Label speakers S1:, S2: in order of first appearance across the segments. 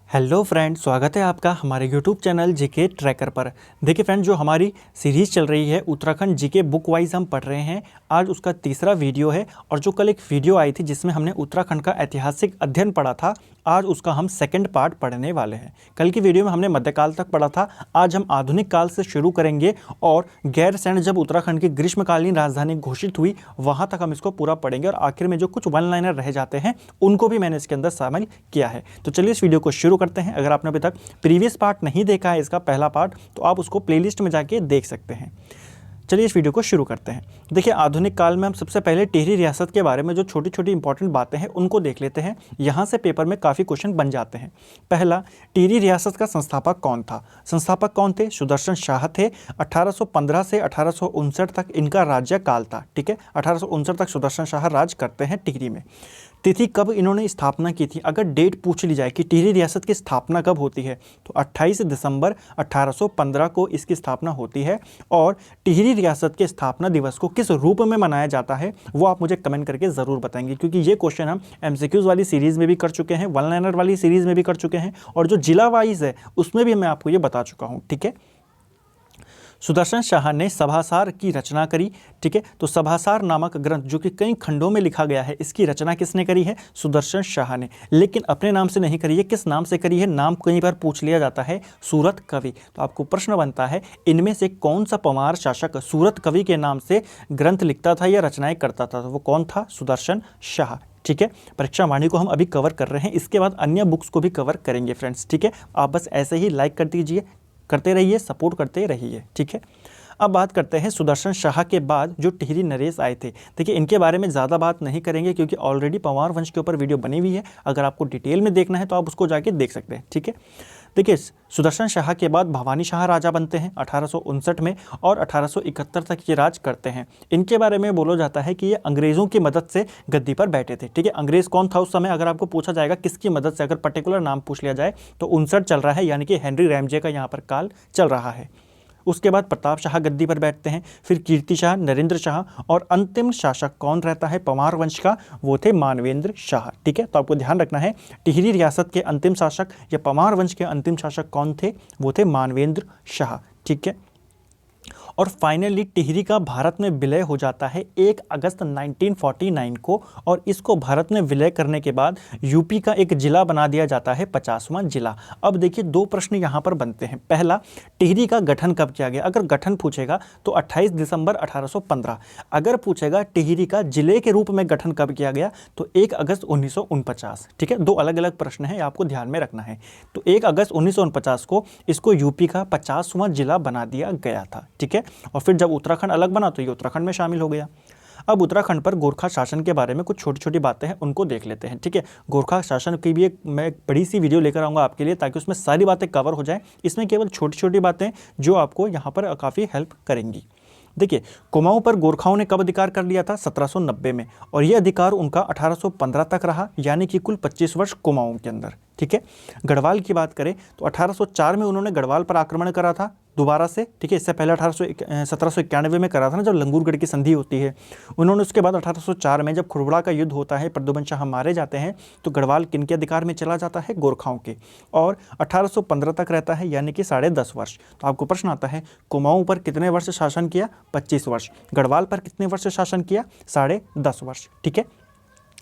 S1: Hello friend, स्वागत है आपका हमारे यूट्यूब चैनल जीके ट्रैकर पर। देखिए फ्रेंड, जो हमारी सीरीज़ चल रही है उत्तराखंड जीके बुक वाइज हम पढ़ रहे हैं। आज उसका तीसरा वीडियो है और जो कल एक वीडियो आई थी जिसमें हमने उत्तराखंड का ऐतिहासिक अध्ययन पढ़ा था, आज उसका हम सेकंड पार्ट पढ़ने वाले हैं। कल की वीडियो में हमने मध्यकाल तक पढ़ा था, आज हम आधुनिक काल से शुरू करेंगे और गैरसैंण जब उत्तराखंड की ग्रीष्मकालीन राजधानी घोषित हुई वहाँ तक हम इसको पूरा पढ़ेंगे और आखिर में जो कुछ वन लाइनर रह जाते हैं उनको भी मैंने इसके अंदर शामिल किया है। तो चलिए इस वीडियो को शुरू करते हैं। अगर आपने अभी तक प्रीवियस पार्ट नहीं देखा है, इसका पहला पार्ट, तो आप उसको प्लेलिस्ट में जाके देख सकते हैं। चलिए इस वीडियो को शुरू करते हैं। देखिए, आधुनिक काल में हम सबसे पहले टिहरी रियासत के बारे में जो छोटी छोटी इंपॉर्टेंट बातें हैं उनको देख लेते हैं। यहाँ से पेपर में काफ़ी क्वेश्चन बन जाते हैं। पहला, टिहरी रियासत का संस्थापक कौन था? संस्थापक कौन थे? सुदर्शन शाह थे। 1815 से 1859 तक इनका राज्यकाल था। ठीक है, 1859 तक सुदर्शन शाह राज करते हैं टिहरी में। तिथि कब इन्होंने स्थापना की थी? अगर डेट पूछ ली जाए कि टिहरी रियासत की स्थापना कब होती है, तो 28 दिसंबर 1815 को इसकी स्थापना होती है। और टिहरी रियासत के स्थापना दिवस को किस रूप में मनाया जाता है वो आप मुझे कमेंट करके ज़रूर बताएंगे, क्योंकि ये क्वेश्चन हम एमसीक्यूज़ वाली सीरीज़ में भी कर चुके हैं, वन लाइनर वाली सीरीज़ में भी कर चुके हैं और जो जिला वाइज है उसमें भी मैं आपको ये बता चुका हूँ। ठीक है, सुदर्शन शाह ने सभासार की रचना करी। ठीक है, तो सभासार नामक ग्रंथ जो कि कई खंडों में लिखा गया है, इसकी रचना किसने करी है? सुदर्शन शाह ने। लेकिन अपने नाम से नहीं करी है, किस नाम से करी है? नाम कई बार पूछ लिया जाता है, सूरत कवि। तो आपको प्रश्न बनता है, इनमें से कौन सा पवार शासक सूरत कवि के नाम से ग्रंथ लिखता था या रचनाएं करता था? तो वो कौन था? सुदर्शन शाह। ठीक है, परीक्षा वाणी को हम अभी कवर कर रहे हैं, इसके बाद अन्य बुक्स को भी कवर करेंगे फ्रेंड्स। ठीक है, आप बस ऐसे ही लाइक कर दीजिए, करते रहिए, सपोर्ट करते रहिए। ठीक है, अब बात करते हैं सुदर्शन शाह के बाद जो टिहरी नरेश आए थे। देखिए, इनके बारे में ज़्यादा बात नहीं करेंगे क्योंकि ऑलरेडी पंवार वंश के ऊपर वीडियो बनी हुई है। अगर आपको डिटेल में देखना है तो आप उसको जाके देख सकते हैं। ठीक है, देखिए, सुदर्शन शाह के बाद भवानी शाह राजा बनते हैं 1859 में और 1871 तक ये राज करते हैं। इनके बारे में बोला जाता है कि ये अंग्रेज़ों की मदद से गद्दी पर बैठे थे। ठीक है, अंग्रेज़ कौन था उस समय? अगर आपको पूछा जाएगा किसकी मदद से, अगर पर्टिकुलर नाम पूछ लिया जाए तो 59 चल रहा है, यानी कि हेनरी रैमजे का यहाँ पर काल चल रहा है। उसके बाद प्रताप शाह गद्दी पर बैठते हैं, फिर कीर्ति शाह, नरेंद्र शाह और अंतिम शासक कौन रहता है पंवार वंश का? वो थे मानवेंद्र शाह। ठीक है, तो आपको ध्यान रखना है, टिहरी रियासत के अंतिम शासक या पंवार वंश के अंतिम शासक कौन थे? वो थे मानवेंद्र शाह। ठीक है, और फाइनली टिहरी का भारत में विलय हो जाता है 1 अगस्त 1949 को, और इसको भारत में विलय करने के बाद यूपी का एक जिला बना दिया जाता है, 50वां जिला। अब देखिए, दो प्रश्न यहाँ पर बनते हैं। पहला, टिहरी का गठन कब किया गया? अगर गठन पूछेगा तो 28 दिसंबर 1815। अगर पूछेगा टिहरी का जिले के रूप में गठन कब किया गया तो 1 अगस्त 1949। ठीक है, दो अलग अलग प्रश्न हैं, आपको ध्यान में रखना है। तो 1 अगस्त 1949 को इसको यूपी का 50वां जिला बना दिया गया था। ठीक है, और फिर जब उत्तराखंड अलग बना तो ये उत्तराखंड में शामिल हो गया। अब उत्तराखंड पर गोरखा शासन के बारे में कुछ छोटी छोटी बातें हैं, उनको देख लेते हैं। ठीक है, गोरखा शासन की भी मैं एक बड़ी सी वीडियो लेकर आऊँगा आपके लिए, ताकि उसमें सारी बातें कवर हो जाएं। इसमें केवल छोटी छोटी बातें जो आपको यहाँ पर काफ़ी हेल्प करेंगी। देखिए, कुमाऊं पर गोरखाओं ने कब अधिकार कर लिया था? 1790 में, और ये अधिकार उनका 1815 तक रहा, यानी कि कुल 25 वर्ष कुमाऊं के अंदर। ठीक है, गढ़वाल की बात करें तो 1804 में उन्होंने गढ़वाल पर आक्रमण करा था दोबारा से। ठीक है, इससे पहले 1791 में करा था ना, जब लंगूरगढ़ की संधि होती है। उन्होंने उसके बाद 1804 में जब खुरबड़ा का युद्ध होता है, प्रद्युमन शाह मारे जाते हैं, तो गढ़वाल किनके अधिकार में चला जाता है? गोरखाओं के, और 1815 तक रहता है, यानी कि 10.5 वर्ष। तो आपको प्रश्न आता है, कुमाऊं पर कितने वर्ष शासन किया? 25 वर्ष। गढ़वाल पर कितने वर्ष शासन किया? 10.5 वर्ष। ठीक है,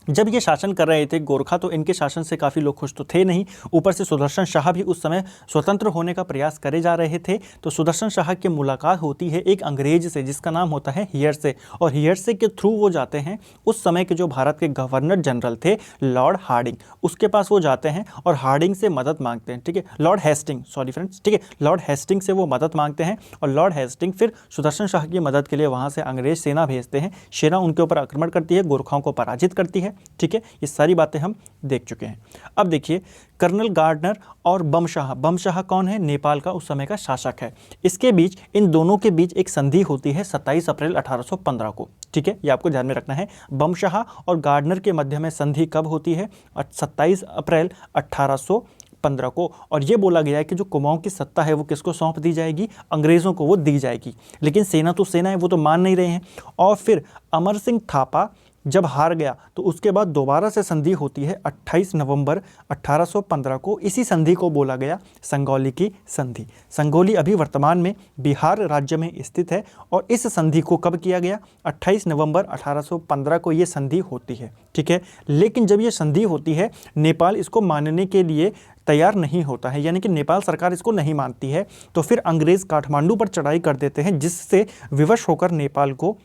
S1: जब ये शासन कर रहे थे गोरखा, तो इनके शासन से काफ़ी लोग खुश तो थे नहीं। ऊपर से सुदर्शन शाह भी उस समय स्वतंत्र होने का प्रयास करे जा रहे थे। तो सुदर्शन शाह की मुलाकात होती है एक अंग्रेज से जिसका नाम होता है हियरसे, और हियरसे के थ्रू वो जाते हैं उस समय के जो भारत के गवर्नर जनरल थे लॉर्ड हार्डिंग, उसके पास वो जाते हैं और हार्डिंग से मदद मांगते हैं। ठीक है, लॉर्ड हेस्टिंग, सॉरी फ्रेंड्स, ठीक है, लॉर्ड हेस्टिंग से वो मदद मांगते हैं, और लॉर्ड हेस्टिंग फिर सुदर्शन शाह की मदद के लिए वहाँ से अंग्रेज सेना भेजते हैं। सेना उनके ऊपर आक्रमण करती है, गोरखाओं को पराजित करती है। ठीक है, ये सारी बातें हम देख चुके हैं। अब देखिए, कर्नल गार्डनर और बमशाह कौन है? नेपाल का उस समय का शासक है। इसके बीच, इन दोनों के बीच एक संधि होती है 27 अप्रैल 1815 को। ठीक है, ये आपको ध्यान में रखना है। बमशाह और गार्डनर के मध्य में संधि कब होती है? 27 अप्रैल 1815 को। और ये बोला गया है कि जो कुमाऊं की सत्ता है वो किसको सौंप दी जाएगी? अंग्रेज़ों को वो दी जाएगी। लेकिन सेना तो सेना है, वो तो मान नहीं रहे हैं। और फिर अमर सिंह थापा जब हार गया तो उसके बाद दोबारा से संधि होती है 28 नवंबर 1815 को। इसी संधि को बोला गया संगौली की संधि। संगौली अभी वर्तमान में बिहार राज्य में स्थित है और इस संधि को कब किया गया? 28 नवंबर 1815 को ये संधि होती है, ठीक है। लेकिन जब ये संधि होती है, नेपाल इसको मानने के लिए तैयार नहीं होता है, यानी कि नेपाल सरकार इसको नहीं मानती है। तो फिर अंग्रेज़ काठमांडू पर चढ़ाई कर देते हैं, जिससे विवश होकर नेपाल को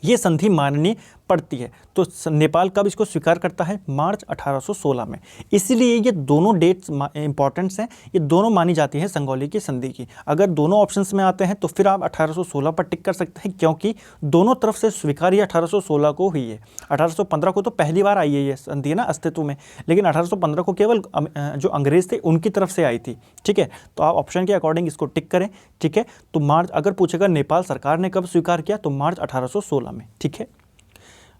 S1: ये संधि माननी पड़ती है। तो नेपाल कब इसको स्वीकार करता है? मार्च 1816 में। इसलिए ये दोनों डेट्स इंपॉर्टेंट्स हैं, ये दोनों मानी जाती है संगौली की संधि की। अगर दोनों ऑप्शंस में आते हैं तो फिर आप 1816 पर टिक कर सकते हैं, क्योंकि दोनों तरफ से स्वीकार ये 1816 को हुई है। 1815 को तो पहली बार आई है ये संधि ना अस्तित्व में, लेकिन 1815 को केवल जो अंग्रेज़ थे उनकी तरफ से आई थी, ठीक है। तो आप ऑप्शन के अकॉर्डिंग इसको टिक करें, ठीक है। तो मार्च, अगर पूछेगा नेपाल सरकार ने कब स्वीकार किया, तो मार्च 1816 में, ठीक है।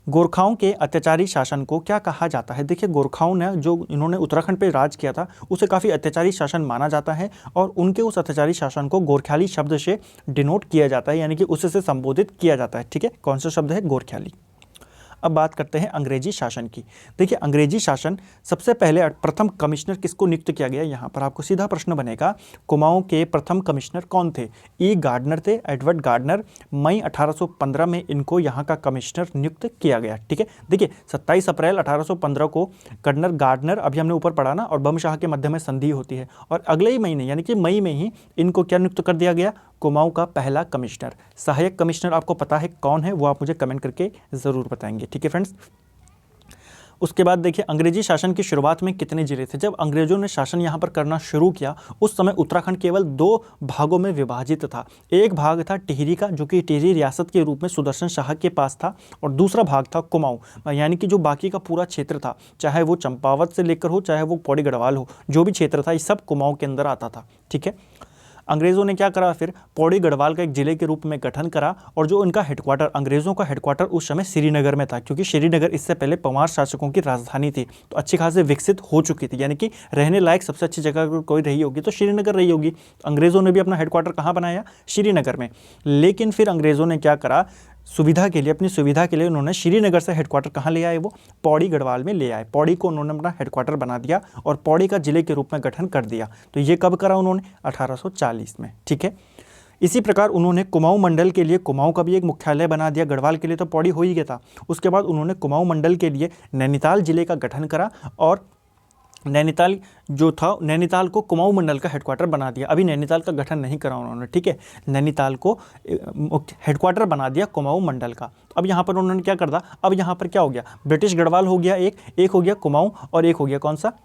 S1: गोरखाओं के अत्याचारी शासन को क्या कहा जाता है? देखिए, गोरखाओं ने जो इन्होंने उत्तराखंड पे राज किया था उसे काफ़ी अत्याचारी शासन माना जाता है और उनके उस अत्याचारी शासन को गोरख्याली शब्द से डिनोट किया जाता है, यानी कि उससे संबोधित किया जाता है, ठीक है। कौन सा शब्द है? गोरख्याली। अब बात करते हैं अंग्रेजी शासन की। देखिए, अंग्रेजी शासन सबसे पहले प्रथम कमिश्नर किसको नियुक्त किया गया? यहाँ पर आपको सीधा प्रश्न बनेगा, कुमाऊं के प्रथम कमिश्नर कौन थे? ई गार्डनर थे, एडवर्ड गार्डनर। मई 1815 में इनको यहाँ का कमिश्नर नियुक्त किया गया, ठीक है। देखिए, 27 अप्रैल 1815 को कर्नल गार्डनर, अभी हमने ऊपर पढ़ा ना, और बमशाह के मध्य में संधि होती है और अगले ही महीने यानी कि मई में ही इनको क्या नियुक्त कर दिया गया? कुमाऊं का पहला कमिश्नर। सहायक कमिश्नर आपको पता है कौन है, वो आप मुझे कमेंट करके ज़रूर बताएंगे, ठीक है फ्रेंड्स। उसके बाद देखिए, अंग्रेजी शासन की शुरुआत में कितने जिले थे? जब अंग्रेजों ने शासन यहाँ पर करना शुरू किया उस समय उत्तराखंड केवल 2 भागों में विभाजित था। एक भाग था टिहरी का, जो कि टिहरी रियासत के रूप में सुदर्शन शाह के पास था, और दूसरा भाग था कुमाऊं, यानी कि जो बाकी का पूरा क्षेत्र था, चाहे वो चंपावत से लेकर हो, चाहे वो पौड़ी गढ़वाल हो, जो भी क्षेत्र था ये सब कुमाऊं के अंदर आता था, ठीक है। अंग्रेज़ों ने क्या करा? फिर पौड़ी गढ़वाल का एक जिले के रूप में गठन करा, और जो उनका हेडक्वार्टर, अंग्रेज़ों का हेडक्वार्टर उस समय श्रीनगर में था, क्योंकि श्रीनगर इससे पहले पंवार शासकों की राजधानी थी, तो अच्छी खासी विकसित हो चुकी थी, यानी कि रहने लायक सबसे अच्छी जगह अगर कोई रही होगी तो श्रीनगर रही होगी। अंग्रेज़ों ने भी अपना हेडक्वार्टर कहाँ बनाया? श्रीनगर में। लेकिन फिर अंग्रेज़ों ने क्या करा? सुविधा के लिए, अपनी सुविधा के लिए उन्होंने श्रीनगर से हेडक्वार्टर कहाँ ले आए? वो पौड़ी गढ़वाल में ले आए। पौड़ी को उन्होंने अपना हेडक्वार्टर बना दिया और पौड़ी का जिले के रूप में गठन कर दिया। तो ये कब करा उन्होंने? 1840 में, ठीक है। इसी प्रकार उन्होंने कुमाऊं मंडल के लिए कुमाऊं का भी एक मुख्यालय बना दिया। गढ़वाल के लिए तो पौड़ी हो ही गया था। उसके बाद उन्होंने कुमाऊं मंडल के लिए नैनीताल जिले का गठन करा और नैनीताल जो था, नैनीताल को कुमाऊं मंडल का हेडक्वार्टर बना दिया। अभी नैनीताल का गठन नहीं करा उन्होंने, ठीक है। नैनीताल को हेडक्वार्टर बना दिया कुमाऊं मंडल का। अब यहाँ पर उन्होंने क्या कर दिया? अब यहाँ पर क्या हो गया? ब्रिटिश गढ़वाल हो गया एक हो गया कुमाऊं, और एक हो गया कौन सा?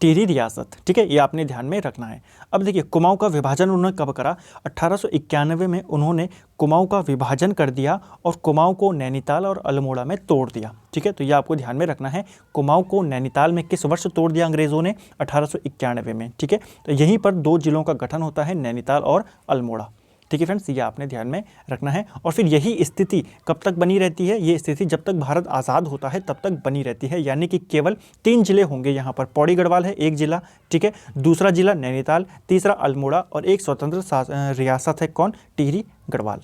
S1: टिहरी रियासत, ठीक है। ये आपने ध्यान में रखना है। अब देखिए, कुमाऊं का विभाजन उन्होंने कब करा? 1891 में उन्होंने कुमाऊं का विभाजन कर दिया और कुमाऊं को नैनीताल और अल्मोड़ा में तोड़ दिया, ठीक है। तो ये आपको ध्यान में रखना है। कुमाऊं को नैनीताल में किस वर्ष तोड़ दिया अंग्रेज़ों ने? 1891 में, ठीक है। तो यहीं पर 2 जिलों का गठन होता है, नैनीताल और अल्मोड़ा, ठीक है फ्रेंड्स। ये आपने ध्यान में रखना है। और फिर यही स्थिति कब तक बनी रहती है? ये स्थिति जब तक भारत आज़ाद होता है तब तक बनी रहती है, यानी कि केवल 3 जिले होंगे यहाँ पर। पौड़ी गढ़वाल है एक जिला, ठीक है। दूसरा जिला नैनीताल, तीसरा अल्मोड़ा, और एक स्वतंत्र रियासत है कौन? टिहरी गढ़वाल।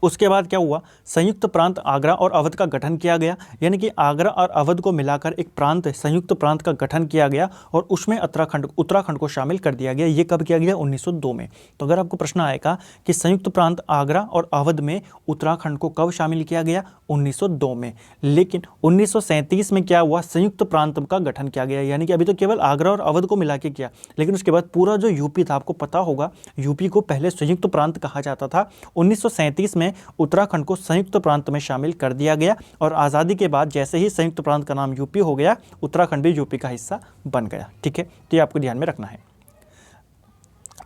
S1: उसके बाद क्या हुआ? संयुक्त प्रांत आगरा और अवध का गठन किया गया, यानी कि आगरा और अवध को मिलाकर एक प्रांत, संयुक्त प्रांत का गठन किया गया और उसमें उत्तराखंड को शामिल कर दिया गया। ये कब किया गया? 1902 में। तो अगर आपको प्रश्न आएगा कि संयुक्त प्रांत आगरा और अवध में उत्तराखंड को कब शामिल किया गया? 1902 में। लेकिन 1937 में क्या हुआ? संयुक्त प्रांत का गठन किया गया, यानी कि अभी तो केवल आगरा और अवध को मिला के किया, लेकिन उसके बाद पूरा जो यूपी था, आपको पता होगा यूपी को पहले संयुक्त प्रांत कहा जाता था। 1937 में उत्तराखंड को संयुक्त प्रांत में शामिल कर दिया गया और आज़ादी के बाद जैसे ही संयुक्त प्रांत का नाम यूपी हो गया, उत्तराखंड भी यूपी का हिस्सा बन गया, ठीक है। तो ये आपको ध्यान में रखना है।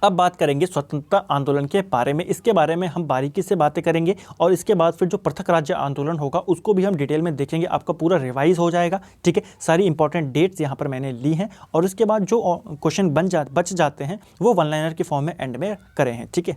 S1: अब बात करेंगे स्वतंत्रता आंदोलन के बारे में। इसके बारे में हम बारीकी से बातें करेंगे और इसके बाद फिर जो पृथक राज्य आंदोलन होगा उसको भी हम डिटेल में देखेंगे। आपका पूरा रिवाइज हो जाएगा, ठीक है। सारी इंपॉर्टेंट डेट्स यहाँ पर मैंने ली हैं और इसके बाद जो क्वेश्चन बच जाते हैं वो वन लाइनर के फॉर्म में एंड में करे हैं, ठीक है।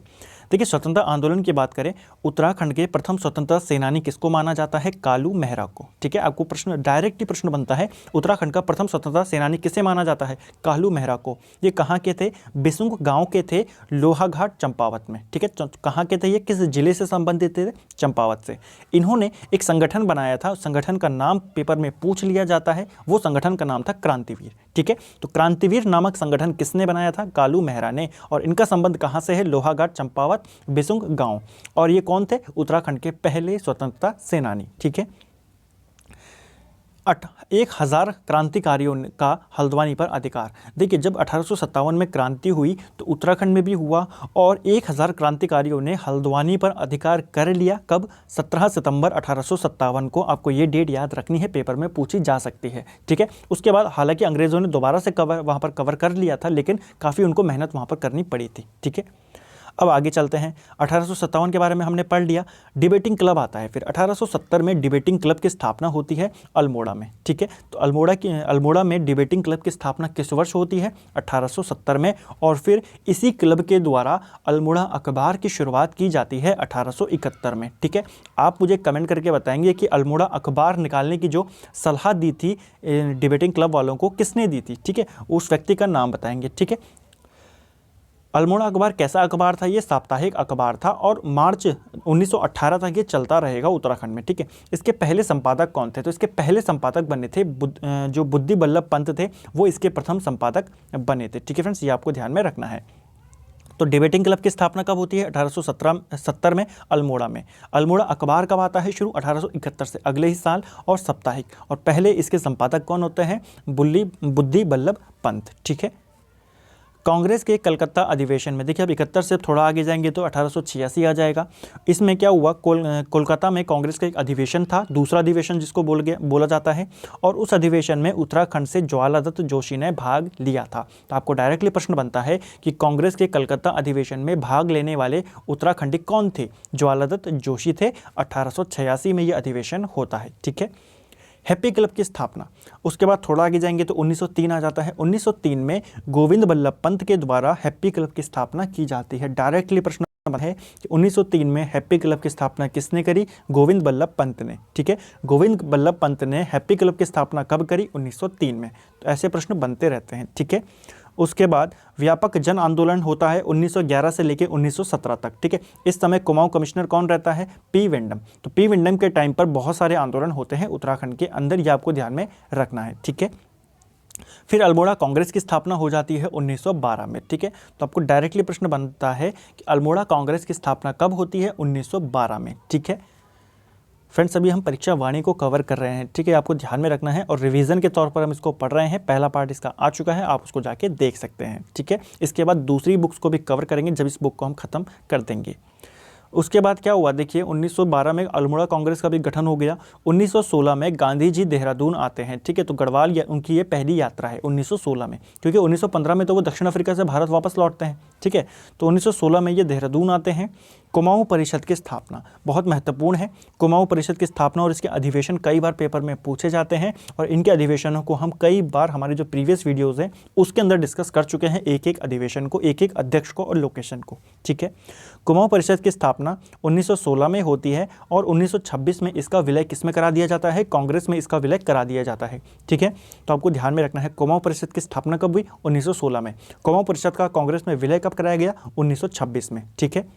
S1: देखिए स्वतंत्रता आंदोलन की बात करें, उत्तराखंड के प्रथम स्वतंत्रता सेनानी किसको माना जाता है? कालू मेहरा को। ठीक है, आपको प्रश्न डायरेक्ट ही प्रश्न बनता है, उत्तराखंड का प्रथम स्वतंत्रता सेनानी किसे माना जाता है? कालू मेहरा को। ये कहाँ के थे? बिसुंग गांव के थे, लोहाघाट चंपावत में। ठीक है, कहाँ के थे ये? किस जिले से संबंधित थे? चंपावत से। इन्होंने एक संगठन बनाया था, उस संगठन का नाम पेपर में पूछ लिया जाता है, वो संगठन का नाम था क्रांतिवीर। ठीक है, तो क्रांतिवीर नामक संगठन किसने बनाया था? कालू मेहरा ने। और इनका संबंध कहाँ से है? लोहाघाट चंपावत बिसुंग गांव। और ये कौन थे? उत्तराखंड के पहले स्वतंत्रता सेनानी। ठीक है, 1000 क्रांतिकारियों का हल्द्वानी पर अधिकार। देखिए जब 1857 में क्रांति हुई तो उत्तराखंड में भी हुआ, और 1000 क्रांतिकारियों ने हल्द्वानी पर अधिकार कर लिया। कब? 17 सितंबर 1857 को। आपको ये डेट याद रखनी है, पेपर में पूछी जा सकती है। ठीक है, उसके बाद हालांकि अंग्रेज़ों ने दोबारा से वहाँ पर कवर कर लिया था, लेकिन काफ़ी उनको मेहनत वहाँ पर करनी पड़ी थी। ठीक है, अब आगे चलते हैं। 1857 के बारे में हमने पढ़ लिया। डिबेटिंग क्लब आता है फिर 1870 में। डिबेटिंग क्लब की स्थापना होती है अल्मोड़ा में। ठीक है, तो अल्मोड़ा में डिबेटिंग क्लब की स्थापना किस वर्ष होती है? 1870 में। और फिर इसी क्लब के द्वारा अल्मोड़ा अखबार की शुरुआत की जाती है 1871 में। ठीक है, आप मुझे कमेंट करके बताएंगे कि अल्मोड़ा अखबार निकालने की जो सलाह दी थी डिबेटिंग क्लब वालों को, किसने दी थी? ठीक है, उस व्यक्ति का नाम बताएंगे। ठीक है, अल्मोड़ा अखबार कैसा अखबार था? ये साप्ताहिक अखबार था और मार्च 1918 तक ये चलता रहेगा उत्तराखंड में। ठीक है, इसके पहले संपादक कौन थे? तो इसके पहले संपादक बने थे जो बुद्धि बल्लभ पंत थे, वो इसके प्रथम संपादक बने थे। ठीक है फ्रेंड्स, ये आपको ध्यान में रखना है। तो डिबेटिंग क्लब की स्थापना कब होती है? 1870 में अल्मोड़ा में। अल्मोड़ा अखबार कब आता है शुरू? 1871 से, अगले ही साल, और साप्ताहिक। और पहले इसके संपादक कौन होते हैं? बुद्धि बल्लभ पंत। ठीक है, कांग्रेस के कलकत्ता अधिवेशन में, देखिए अब 71 से थोड़ा आगे जाएंगे तो 1886 आ जाएगा। इसमें क्या हुआ? कोलकाता में कांग्रेस का एक अधिवेशन था, दूसरा अधिवेशन जिसको बोला जाता है, और उस अधिवेशन में उत्तराखंड से ज्वालादत्त जोशी ने भाग लिया था। तो आपको डायरेक्टली प्रश्न बनता है कि कांग्रेस के कलकत्ता अधिवेशन में भाग लेने वाले उत्तराखंडी कौन थे? ज्वालादत्त जोशी थे। 1886 में ये अधिवेशन होता है। ठीक है, हैप्पी क्लब की स्थापना, उसके बाद थोड़ा आगे जाएंगे तो 1903 आ जाता है। 1903 में गोविंद बल्लभ पंत के द्वारा हैप्पी क्लब की स्थापना की जाती है। डायरेक्टली प्रश्न है कि 1903 में हैप्पी क्लब की स्थापना किसने करी? गोविंद बल्लभ पंत ने। ठीक है, गोविंद बल्लभ पंत ने हैप्पी क्लब की स्थापना कब करी? 1903 में। तो ऐसे प्रश्न बनते रहते हैं। ठीक है, उसके बाद व्यापक जन आंदोलन होता है 1911 से लेकर 1917 तक। ठीक है, इस समय कुमाऊं कमिश्नर कौन रहता है? पी विंडम। तो पी विंडम के टाइम पर बहुत सारे आंदोलन होते हैं उत्तराखंड के अंदर, ये आपको ध्यान में रखना है। ठीक है, फिर अल्मोड़ा कांग्रेस की स्थापना हो जाती है 1912 में। ठीक है, तो आपको डायरेक्टली प्रश्न बनता है कि अल्मोड़ा कांग्रेस की स्थापना कब होती है? 1912 में। ठीक है फ्रेंड्स, अभी हम परीक्षा वाणी को कवर कर रहे हैं। ठीक है, आपको ध्यान में रखना है, और रिवीजन के तौर पर हम इसको पढ़ रहे हैं। पहला पार्ट इसका आ चुका है, आप उसको जाके देख सकते हैं। ठीक है, इसके बाद दूसरी बुक्स को भी कवर करेंगे जब इस बुक को हम खत्म कर देंगे। उसके बाद क्या हुआ? देखिए 1912 में अल्मोड़ा कांग्रेस का भी गठन हो गया। 1916 में गांधी जी देहरादून आते हैं। ठीक है, तो गढ़वाल उनकी ये पहली यात्रा है 1916 में, क्योंकि 1915 में तो वो दक्षिण अफ्रीका से भारत वापस लौटते हैं। ठीक है, तो 1916 में ये देहरादून आते हैं। कुमाऊं परिषद की स्थापना बहुत महत्वपूर्ण है। कुमाऊं परिषद की स्थापना और इसके अधिवेशन कई बार पेपर में पूछे जाते हैं, और इनके अधिवेशनों को हम कई बार हमारे जो प्रीवियस वीडियोज़ हैं उसके अंदर डिस्कस कर चुके हैं, एक एक अधिवेशन को, एक एक अध्यक्ष को और लोकेशन को। ठीक है, कुमाऊं परिषद की स्थापना 1916 में होती है, और 1926 में इसका विलय किस में करा दिया जाता है? कांग्रेस में इसका विलय करा दिया जाता है। ठीक है, तो आपको ध्यान में रखना है, कुमाऊं परिषद की स्थापना कब हुई? 1916 में। कुमाऊं परिषद का कांग्रेस में विलय कब कराया गया? 1926 में। ठीक है,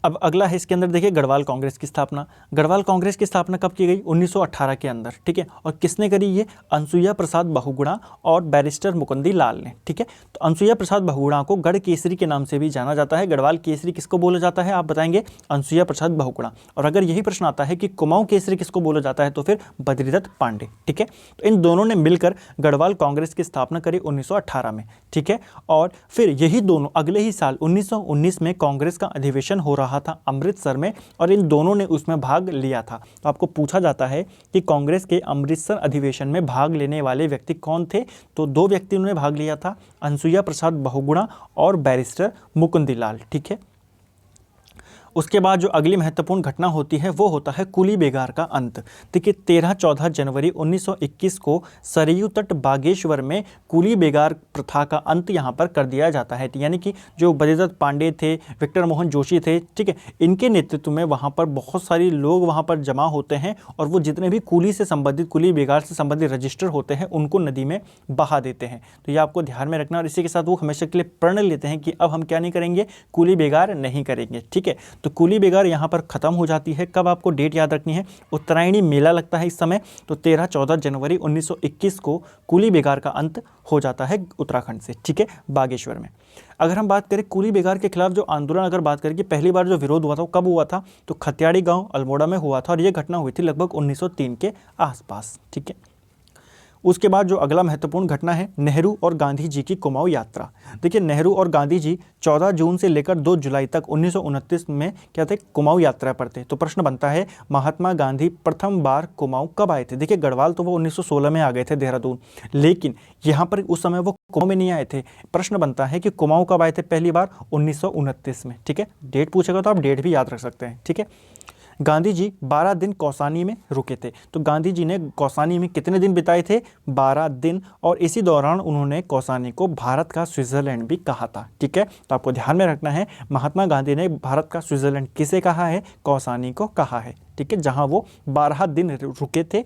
S1: अब अगला है इसके अंदर, देखिए गढ़वाल कांग्रेस की स्थापना। गढ़वाल कांग्रेस की स्थापना कब की गई? 1918 के अंदर। ठीक है, और किसने करी? ये अनसुईया प्रसाद बहुगुणा और बैरिस्टर मुकुंदी लाल ने। ठीक है, तो अनसुईया प्रसाद बहुगुणा को गढ़ केसरी के नाम से भी जाना जाता है। गढ़वाल केसरी किसको बोला जाता है? आप बताएंगे, अनसुईया प्रसाद बहुगुणा। और अगर यही प्रश्न आता है कि कुमाऊं केसरी किसको बोला जाता है, तो फिर बद्रीदत्त पांडे। ठीक है, तो इन दोनों ने मिलकर गढ़वाल कांग्रेस की स्थापना करी 1918 में। ठीक है, और फिर यही दोनों अगले ही साल 1919 में कांग्रेस का अधिवेशन हो रहा था अमृतसर में, और इन दोनों ने उसमें भाग लिया था। तो आपको पूछा जाता है कि कांग्रेस के अमृतसर अधिवेशन में भाग लेने वाले व्यक्ति कौन थे? तो दो व्यक्ति उन्होंने भाग लिया था, अनसुईया प्रसाद बहुगुणा और बैरिस्टर मुकुंदी लाल। ठीक है, उसके बाद जो अगली महत्वपूर्ण घटना होती है वो होता है कुली बेगार का अंत। देखिए 13-14 जनवरी 1921 को सरयू तट बागेश्वर में कुली बेगार प्रथा का अंत यहाँ पर कर दिया जाता है। यानी कि जो बद्रीदत्त पांडे थे, विक्टर मोहन जोशी थे, ठीक है, इनके नेतृत्व में वहाँ पर बहुत सारे लोग वहाँ पर जमा होते हैं और वो जितने भी कुली से संबंधित, कुली बेगार से संबंधित रजिस्टर होते हैं उनको नदी में बहा देते हैं। तो ये आपको ध्यान में रखना। और इसी के साथ वो हमेशा के लिए प्रण लेते हैं कि अब हम क्या नहीं करेंगे, कुली बेगार नहीं करेंगे। ठीक है, तो कुली बेगार यहाँ पर ख़त्म हो जाती है। कब, आपको डेट याद रखनी है, उत्तरायणी मेला लगता है इस समय, तो 13-14 जनवरी 1921 को कुली बेगार का अंत हो जाता है उत्तराखंड से, ठीक है, बागेश्वर में। अगर हम बात करें कुली बेगार के खिलाफ जो आंदोलन, अगर बात करें कि पहली बार जो विरोध हुआ था वो कब हुआ था, तो खत्याड़ी गांव अल्मोड़ा में हुआ था और ये घटना हुई थी लगभग 1903 के आसपास। ठीक है, उसके बाद जो अगला महत्वपूर्ण घटना है, नेहरू और गांधी जी की कुमाऊं यात्रा। देखिए नेहरू और गांधी जी 14 जून से लेकर 2 जुलाई तक 1929 में क्या थे, कुमाऊं यात्रा पर थे। तो प्रश्न बनता है महात्मा गांधी प्रथम बार कुमाऊं कब आए थे। देखिए गढ़वाल तो वो 1916 में आ गए थे देहरादून, लेकिन यहाँ पर उस समय वो कुमाऊं में नहीं आए थे। प्रश्न बनता है कि कुमाऊं कब आए थे पहली बार, 1929 में। ठीक है, डेट पूछेगा तो आप डेट भी याद रख सकते हैं। ठीक है, गांधी जी 12 दिन कौसानी में रुके थे। तो गांधी जी ने कौसानी में कितने दिन बिताए थे, 12 दिन, और इसी दौरान उन्होंने कौसानी को भारत का स्विट्जरलैंड भी कहा था। ठीक है, तो आपको ध्यान में रखना है, महात्मा गांधी ने भारत का स्विट्जरलैंड किसे कहा है, कौसानी को कहा है। ठीक है, जहां वो 12 दिन रुके थे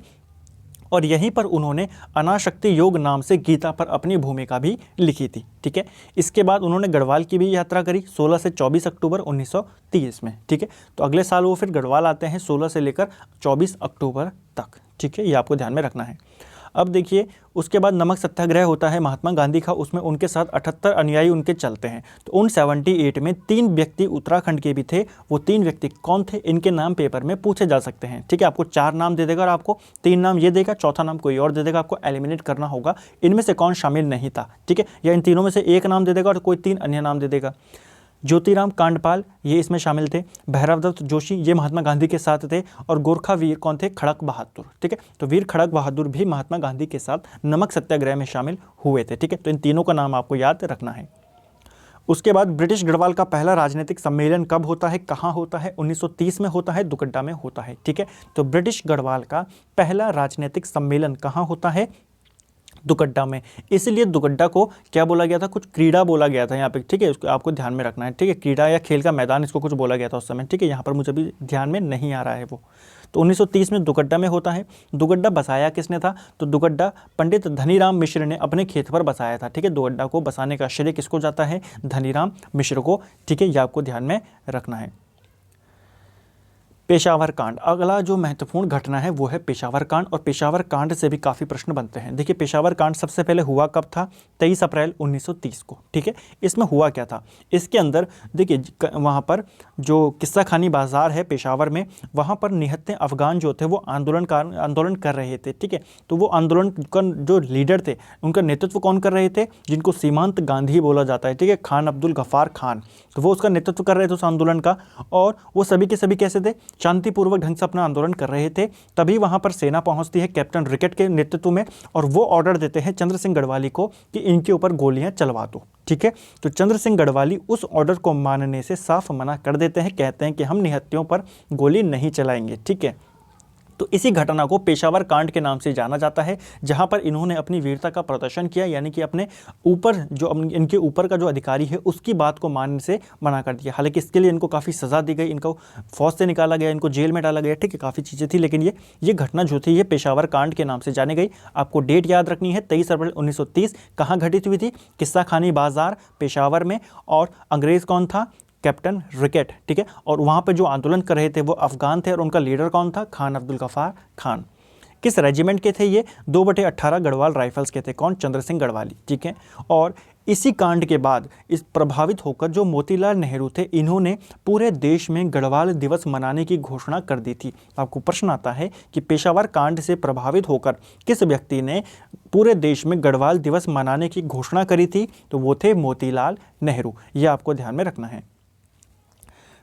S1: और यहीं पर उन्होंने अनाशक्ति योग नाम से गीता पर अपनी भूमिका भी लिखी थी। ठीक है, इसके बाद उन्होंने गढ़वाल की भी यात्रा करी 16 से 24 अक्टूबर 1930 में। ठीक है, तो अगले साल वो फिर गढ़वाल आते हैं 16 से लेकर 24 अक्टूबर तक। ठीक है, ये आपको ध्यान में रखना है। अब देखिए उसके बाद नमक सत्याग्रह होता है महात्मा गांधी का, उसमें उनके साथ 78 अनुयायी उनके चलते हैं। तो उन 78 में 3 व्यक्ति उत्तराखंड के भी थे। वो 3 व्यक्ति कौन थे, इनके नाम पेपर में पूछे जा सकते हैं। ठीक है, आपको 4 नाम दे देगा और आपको 3 नाम ये देगा, चौथा नाम कोई और दे देगा, आपको एलिमिनेट करना होगा इनमें से कौन शामिल नहीं था। ठीक है, या इन तीनों में से एक नाम दे देगा और कोई 3 अन्य नाम दे देगा। ज्योतिराम कांडपाल ये इसमें शामिल थे, भैरवदत्त जोशी ये महात्मा गांधी के साथ थे, और गोरखा वीर कौन थे, खड़क बहादुर। ठीक है, तो वीर खड़क बहादुर भी महात्मा गांधी के साथ नमक सत्याग्रह में शामिल हुए थे। ठीक है, तो इन तीनों का नाम आपको याद रखना है। उसके बाद ब्रिटिश गढ़वाल का पहला राजनीतिक सम्मेलन कब होता है, कहाँ होता है, 1930 में होता है, दुगड्डा में होता है। ठीक है, तो ब्रिटिश गढ़वाल का पहला राजनीतिक सम्मेलन कहाँ होता है, दुगड्डा में। इसलिए दुगड्डा को क्या बोला गया था, कुछ क्रीड़ा बोला गया था यहाँ पे। ठीक है, इसको आपको ध्यान में रखना है। ठीक है, क्रीड़ा या खेल का मैदान इसको कुछ बोला गया था उस समय। ठीक है, यहाँ पर मुझे भी ध्यान में नहीं आ रहा है वो। तो 1930 में दुगड्डा में होता है। दुगड्डा बसाया किसने था, तो दुगड्डा पंडित धनीराम मिश्र ने अपने खेत पर बसाया था। ठीक है, दुगड्डा को बसाने का श्रेय किसको जाता है, धनीराम मिश्र को। ठीक है, ये आपको ध्यान में रखना है। पेशावर कांड, अगला जो महत्वपूर्ण घटना है वो है पेशावर कांड, और पेशावर कांड से भी काफ़ी प्रश्न बनते हैं। देखिए पेशावर कांड सबसे पहले हुआ कब था, 23 अप्रैल 1930 को। ठीक है, इसमें हुआ क्या था, इसके अंदर देखिए वहाँ पर जो किस्सा खानी बाज़ार है पेशावर में, वहाँ पर निहत्थे अफगान जो थे वो आंदोलन कर रहे थे। ठीक है, तो वो आंदोलन का जो लीडर थे उनका नेतृत्व कौन कर रहे थे, जिनको सीमांत गांधी बोला जाता है। ठीक है, खान अब्दुल गफ्फार खान, तो वो उसका नेतृत्व कर रहे थे उस आंदोलन का। और वो सभी के सभी कैसे थे, शांतिपूर्वक ढंग से अपना आंदोलन कर रहे थे। तभी वहां पर सेना पहुंचती है कैप्टन रिकेट के नेतृत्व में, और वो ऑर्डर देते हैं चंद्र सिंह गढ़वाली को कि इनके ऊपर गोलियां चलवा दो। ठीक है, तो चंद्र सिंह गढ़वाली उस ऑर्डर को मानने से साफ मना कर देते हैं, कहते हैं कि हम निहत्थियों पर गोली नहीं चलाएंगे। ठीक है, तो इसी घटना को पेशावर कांड के नाम से जाना जाता है, जहां पर इन्होंने अपनी वीरता का प्रदर्शन किया, यानी कि अपने ऊपर जो इनके ऊपर का जो अधिकारी है उसकी बात को मानने से मना कर दिया। हालांकि इसके लिए इनको काफ़ी सज़ा दी गई, इनको फौज से निकाला गया, इनको जेल में डाला गया। ठीक है, काफ़ी चीज़ें थी, लेकिन ये घटना जो थी ये पेशावर कांड के नाम से जानी गई। आपको डेट याद रखनी है, 23 अप्रैल 1930। कहाँ घटित हुई थी, किस्सा खानी बाजार पेशावर में, और अंग्रेज़ कौन था, कैप्टन रिकेट। ठीक है, और वहाँ पे जो आंदोलन कर रहे थे वो अफगान थे, और उनका लीडर कौन था, खान अब्दुल गफ्फार खान। किस रेजिमेंट के थे ये, 2/18 गढ़वाल राइफल्स के थे। कौन, चंद्र सिंह गढ़वाली। ठीक है, और इसी कांड के बाद इस प्रभावित होकर जो मोतीलाल नेहरू थे, इन्होंने पूरे देश में गढ़वाल दिवस मनाने की घोषणा कर दी थी। आपको प्रश्न आता है कि पेशावर कांड से प्रभावित होकर किस व्यक्ति ने पूरे देश में गढ़वाल दिवस मनाने की घोषणा करी थी, तो वो थे मोतीलाल नेहरू। ये आपको ध्यान में रखना है।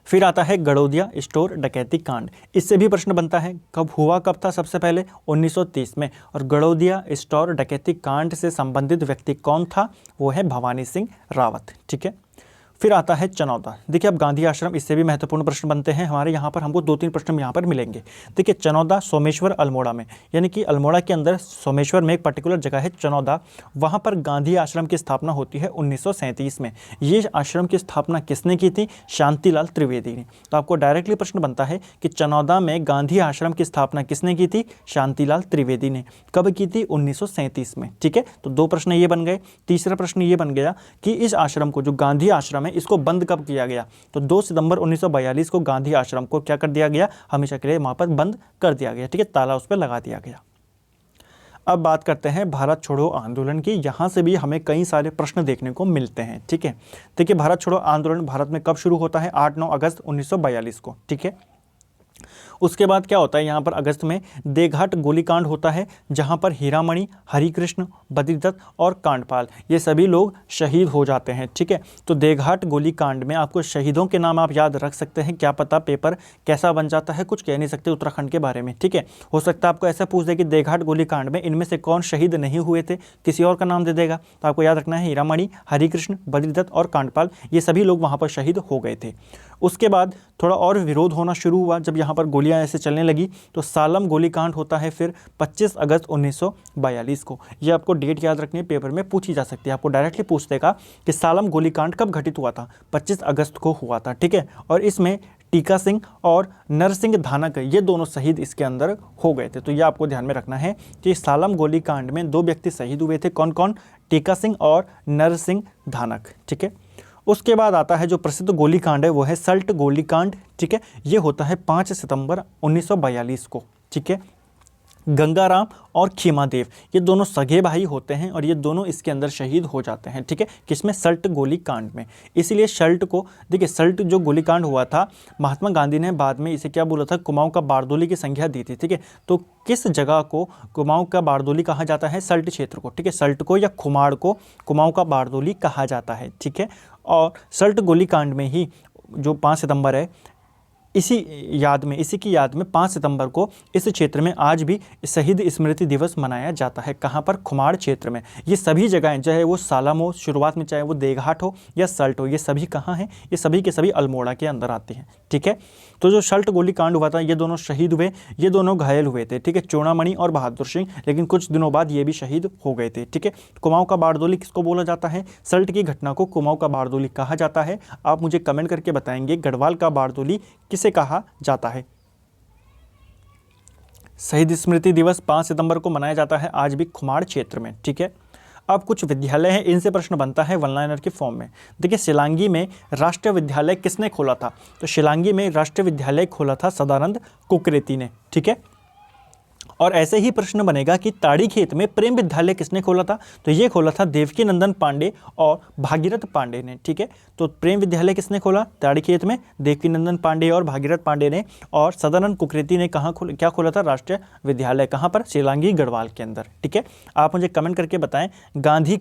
S1: फिर आता है गड़ौदिया स्टोर डकैती कांड। इससे भी प्रश्न बनता है, कब हुआ, कब था, सबसे पहले 1930 में। और गड़ौदिया स्टोर डकैती कांड से संबंधित व्यक्ति कौन था, वो है भवानी सिंह रावत। ठीक है, फिर आता है चनौदा। देखिए अब गांधी आश्रम, इससे भी महत्वपूर्ण प्रश्न बनते हैं हमारे यहाँ पर, हमको 2-3 प्रश्न यहाँ पर मिलेंगे। देखिए चनौदा सोमेश्वर अल्मोड़ा में, यानी कि अल्मोड़ा के अंदर सोमेश्वर में एक पर्टिकुलर जगह है चनौदा, वहाँ पर गांधी आश्रम की स्थापना होती है 1937 में। ये आश्रम की स्थापना किसने की थी? शांतिलाल त्रिवेदी ने। तो आपको डायरेक्टली प्रश्न बनता है कि चनौदा में गांधी आश्रम की स्थापना किसने की थी? शांतिलाल त्रिवेदी ने। कब की थी? 1937 में। ठीक है, तो 2 प्रश्न ये बन गए। तीसरा प्रश्न ये बन गया कि इस आश्रम को, जो गांधी आश्रम है, इसको बंद कब किया गया? तो 2 सितंबर 1942 को गांधी आश्रम को क्या कर दिया गया? हमेशा के लिए वहाँ पर बंद कर दिया गया। ठीक है, ताला उस पर लगा दिया गया। अब बात करते हैं भारत छोड़ो आंदोलन की। यहाँ से भी हमें कई सारे प्रश्न देखने को मिलते हैं। ठीक है, देखिए भारत छोड़ो आंदोलन भारत में कब शुरू होता है? 8-9 अगस्त 1942 को। ठीक है, उसके बाद क्या होता है? यहाँ पर अगस्त में देघाट गोलीकांड होता है, जहाँ पर हीरामणि, हरिकृष्ण, बद्रीदत्त और कांडपाल, ये सभी लोग शहीद हो जाते हैं। ठीक है, तो देघाट गोलीकांड में आपको शहीदों के नाम आप याद रख सकते हैं, क्या पता पेपर कैसा बन जाता है, कुछ कह नहीं सकते उत्तराखंड के बारे में। ठीक है, हो सकता है आपको ऐसा पूछ दे कि देघाट गोलीकांड में इनमें से कौन शहीद नहीं हुए थे, किसी और का नाम दे देगा, तो आपको याद रखना है हीरामणि, हरिकृष्ण, बद्रीदत्त और कांडपाल, ये सभी लोग वहाँ पर शहीद हो गए थे। उसके बाद थोड़ा और विरोध होना शुरू हुआ, जब यहाँ पर गोलियां ऐसे चलने लगी, तो सालम गोलीकांड होता है फिर 25 अगस्त 1942 को। ये आपको डेट याद रखनी है, पेपर में पूछी जा सकती है, आपको डायरेक्टली पूछ देगा कि सालम गोलीकांड कब घटित हुआ था? 25 अगस्त को हुआ था। ठीक है, और इसमें टीका सिंह और नरसिंह धानक, ये दोनों शहीद इसके अंदर हो गए थे। तो ये आपको ध्यान में रखना है कि सालम गोलीकांड में 2 व्यक्ति शहीद हुए थे। कौन कौन? टीका सिंह और नरसिंह धानक। ठीक है, उसके बाद आता है जो प्रसिद्ध गोलीकांड है, वो है सल्ट गोलीकांड। ठीक है, ये होता है 5 सितंबर 1942 को। ठीक है, गंगाराम और खीमादेव, ये दोनों सगे भाई होते हैं और ये दोनों इसके अंदर शहीद हो जाते हैं। ठीक है, किसमें? सल्ट गोलीकांड में। इसीलिए सल्ट को, देखिए सल्ट जो गोलीकांड हुआ था, महात्मा गांधी ने बाद में इसे क्या बोला था? कुमाऊं का बारदोली की संज्ञा दी थी। ठीक है, तो किस जगह को कुमाऊं का बारदोली कहा जाता है? सल्ट क्षेत्र को। ठीक है, सल्ट को या खुमाड़ को कुमाऊं का बारदोली कहा जाता है। ठीक है, और सल्ट गोलीकांड में ही जो 5 सितंबर है, इसी की याद में 5 सितंबर को इस क्षेत्र में आज भी शहीद स्मृति दिवस मनाया जाता है। कहाँ पर? खुमाड़ क्षेत्र में। ये सभी जगहें, चाहे वो सालम हो शुरुआत में, चाहे वो देघाट हो या सल्ट हो, ये सभी कहाँ हैं? ये सभी के सभी अल्मोड़ा के अंदर आते हैं। ठीक है, तो जो सल्ट गोलीकांड हुआ था, ये दोनों शहीद हुए, ये दोनों घायल हुए थे। ठीक है, चूड़ामणि और बहादुर सिंह, लेकिन कुछ दिनों बाद ये भी शहीद हो गए थे। ठीक है, कुमाऊं का बारदोली किसको बोला जाता है? सल्ट की घटना को कुमाऊं का बारदोली कहा जाता है। आप मुझे कमेंट करके बताएंगे गढ़वाल का बारदोली किसे कहा जाता है? शहीद स्मृति दिवस 5 सितंबर को मनाया जाता है आज भी खुमाड़ क्षेत्र में। ठीक है, अब कुछ विद्यालय हैं, इनसे प्रश्न बनता है वन लाइनर के फॉर्म में। देखिए शिलांगी में राष्ट्रीय विद्यालय किसने खोला था? तो शिलांगी में राष्ट्रीय विद्यालय खोला था सदानंद कुकरेती ने। ठीक है, और ऐसे ही प्रश्न बनेगा कि ताड़ीखेत में प्रेम विद्यालय किसने खोला था? तो ये खोला था देवकी नंदन पांडे और भागीरथ पांडे ने। ठीक है, तो प्रेम विद्यालय किसने खोला? ताड़ीखेत में देवकी नंदन पांडे और भागीरथ पांडे ने। और सदानंद कुकरेती ने क्या खोला था? राष्ट्रीय विद्यालय। कहाँ पर? शिलांगी गढ़वाल के अंदर। ठीक है, आप मुझे कमेंट करके बताएं गांधी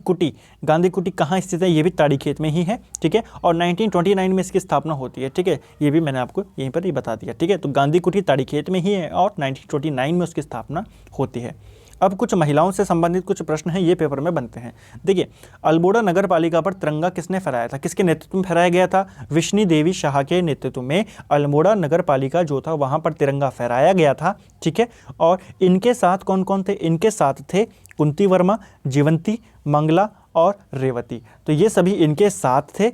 S1: कुटी कहाँ स्थित है? ये भी ताड़ीखेत में ही है। ठीक है, और 1929 में इसकी स्थापना होती है। ठीक है, ये भी मैंने आपको यहीं पर ही बता दिया। ठीक है, तो गांधी कुटी ताड़ीखेत में ही है और 1929 में उसकी स्थापना होती है। अब कुछ महिलाओं से संबंधित कुछ प्रश्न हैं, ये पेपर में बनते हैं। देखिए अल्मोड़ा नगर पालिका पर तिरंगा किसने फहराया था? किसके नेतृत्व में फहराया गया था? विष्णु देवी शाह के नेतृत्व में अल्मोड़ा नगर पालिका जो था वहां पर तिरंगा फहराया गया था। ठीक है, और इनके साथ कौन कौन थे? इनके साथ थे कुंती वर्मा, जीवंती, मंगला और रेवती। तो ये सभी इनके साथ थे।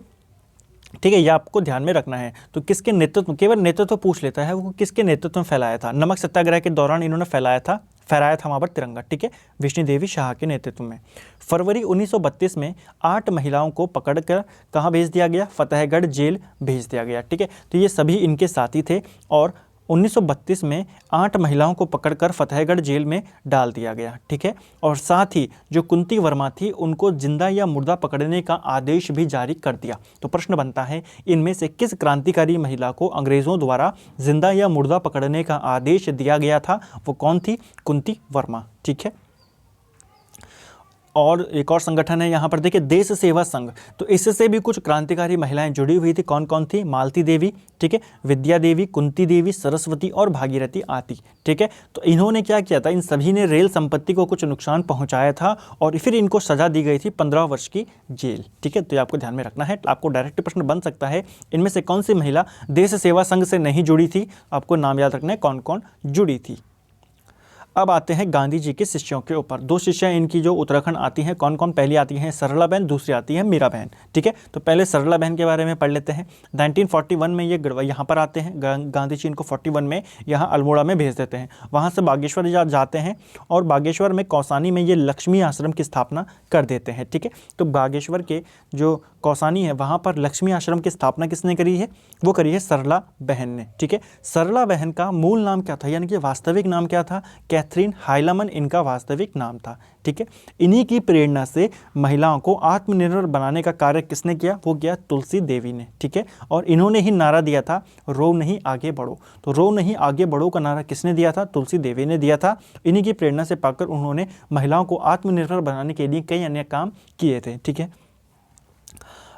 S1: ठीक है, ये आपको ध्यान में रखना है। तो किसके नेतृत्व, केवल नेतृत्व पूछ लेता है, वो किसके नेतृत्व में फैलाया था? नमक सत्याग्रह के दौरान इन्होंने फहराया था वहाँ पर तिरंगा। ठीक है, विष्णु देवी शाह के नेतृत्व में। फरवरी 1932 में 8 महिलाओं को पकड़कर कहाँ भेज दिया गया? फतेहगढ़ जेल भेज दिया गया। ठीक है, तो ये सभी इनके साथी थे और 1932 में 8 महिलाओं को पकड़कर फतेहगढ़ जेल में डाल दिया गया। ठीक है, और साथ ही जो कुंती वर्मा थी उनको जिंदा या मुर्दा पकड़ने का आदेश भी जारी कर दिया। तो प्रश्न बनता है इनमें से किस क्रांतिकारी महिला को अंग्रेजों द्वारा जिंदा या मुर्दा पकड़ने का आदेश दिया गया था? वो कौन थी? कुंती वर्मा। ठीक है, और एक और संगठन है यहाँ पर देखिए देश सेवा संघ, तो इससे भी कुछ क्रांतिकारी महिलाएं जुड़ी हुई थी। कौन कौन थी? मालती देवी, ठीक है, विद्या देवी, कुंती देवी, सरस्वती और भागीरथी आदि, ठीक है। तो इन्होंने क्या किया था? इन सभी ने रेल संपत्ति को कुछ नुकसान पहुंचाया था और फिर इनको सजा दी गई थी 15 वर्ष की जेल, ठीक है। तो ये आपको ध्यान में रखना है। आपको डायरेक्ट प्रश्न बन सकता है इनमें से कौन सी महिला देश सेवा संघ से नहीं जुड़ी थी? आपको नाम याद रखना है कौन कौन जुड़ी थी। अब आते हैं गांधी जी के शिष्यों के ऊपर। दो शिष्या इनकी जो उत्तराखंड आती हैं, कौन कौन? पहली आती हैं सरला बहन, दूसरी आती है मीरा बहन, ठीक है। तो पहले सरला बहन के बारे में पढ़ लेते हैं। 1941 में ये यहाँ पर आते हैं। गांधी जी इनको 41 में यहाँ अल्मोड़ा में भेज देते हैं। वहाँ से बागेश्वर जाते हैं और बागेश्वर में कौसानी में ये लक्ष्मी आश्रम की स्थापना कर देते हैं, ठीक है। तो बागेश्वर के जो कौसानी है वहाँ पर लक्ष्मी आश्रम की स्थापना किसने करी है? वो करी है सरला बहन ने, ठीक है। सरला बहन का मूल नाम क्या था, यानी कि वास्तविक नाम क्या था? कैथरीन हाइलमन इनका वास्तविक नाम था, ठीक है। इन्हीं की प्रेरणा से महिलाओं को आत्मनिर्भर बनाने का कार्य किसने किया? वो किया तुलसी देवी ने, ठीक है। और इन्होंने ही नारा दिया था रो नहीं आगे बढ़ो। तो रो नहीं आगे बढ़ो का नारा किसने दिया था? तुलसी देवी ने दिया था। इन्हीं की प्रेरणा से पाकर उन्होंने महिलाओं को आत्मनिर्भर बनाने के लिए कई अन्य काम किए थे, ठीक है।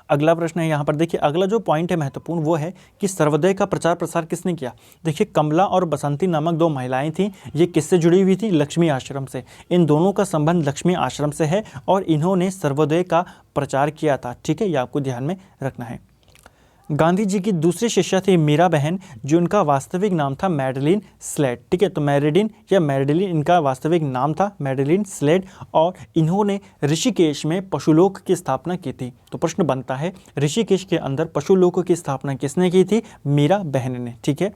S1: अगला प्रश्न है यहाँ पर देखिए, अगला जो पॉइंट है महत्वपूर्ण वो है कि सर्वोदय का प्रचार प्रसार किसने किया? देखिए कमला और बसंती नामक दो महिलाएं थीं। ये किससे जुड़ी हुई थी? लक्ष्मी आश्रम से। इन दोनों का संबंध लक्ष्मी आश्रम से है और इन्होंने सर्वोदय का प्रचार किया था, ठीक है। ये आपको ध्यान में रखना है। गांधी जी की दूसरी शिष्या थी मीरा बहन, जो उनका वास्तविक नाम था मैडलिन स्लेड, ठीक है। तो मैरिडिन या मैडलिन इनका वास्तविक नाम था, मैडलिन स्लेड। और इन्होंने ऋषिकेश में पशुलोक की स्थापना की थी। तो प्रश्न बनता है ऋषिकेश के अंदर पशुलोक की स्थापना किसने की थी? मीरा बहन ने, ठीक है।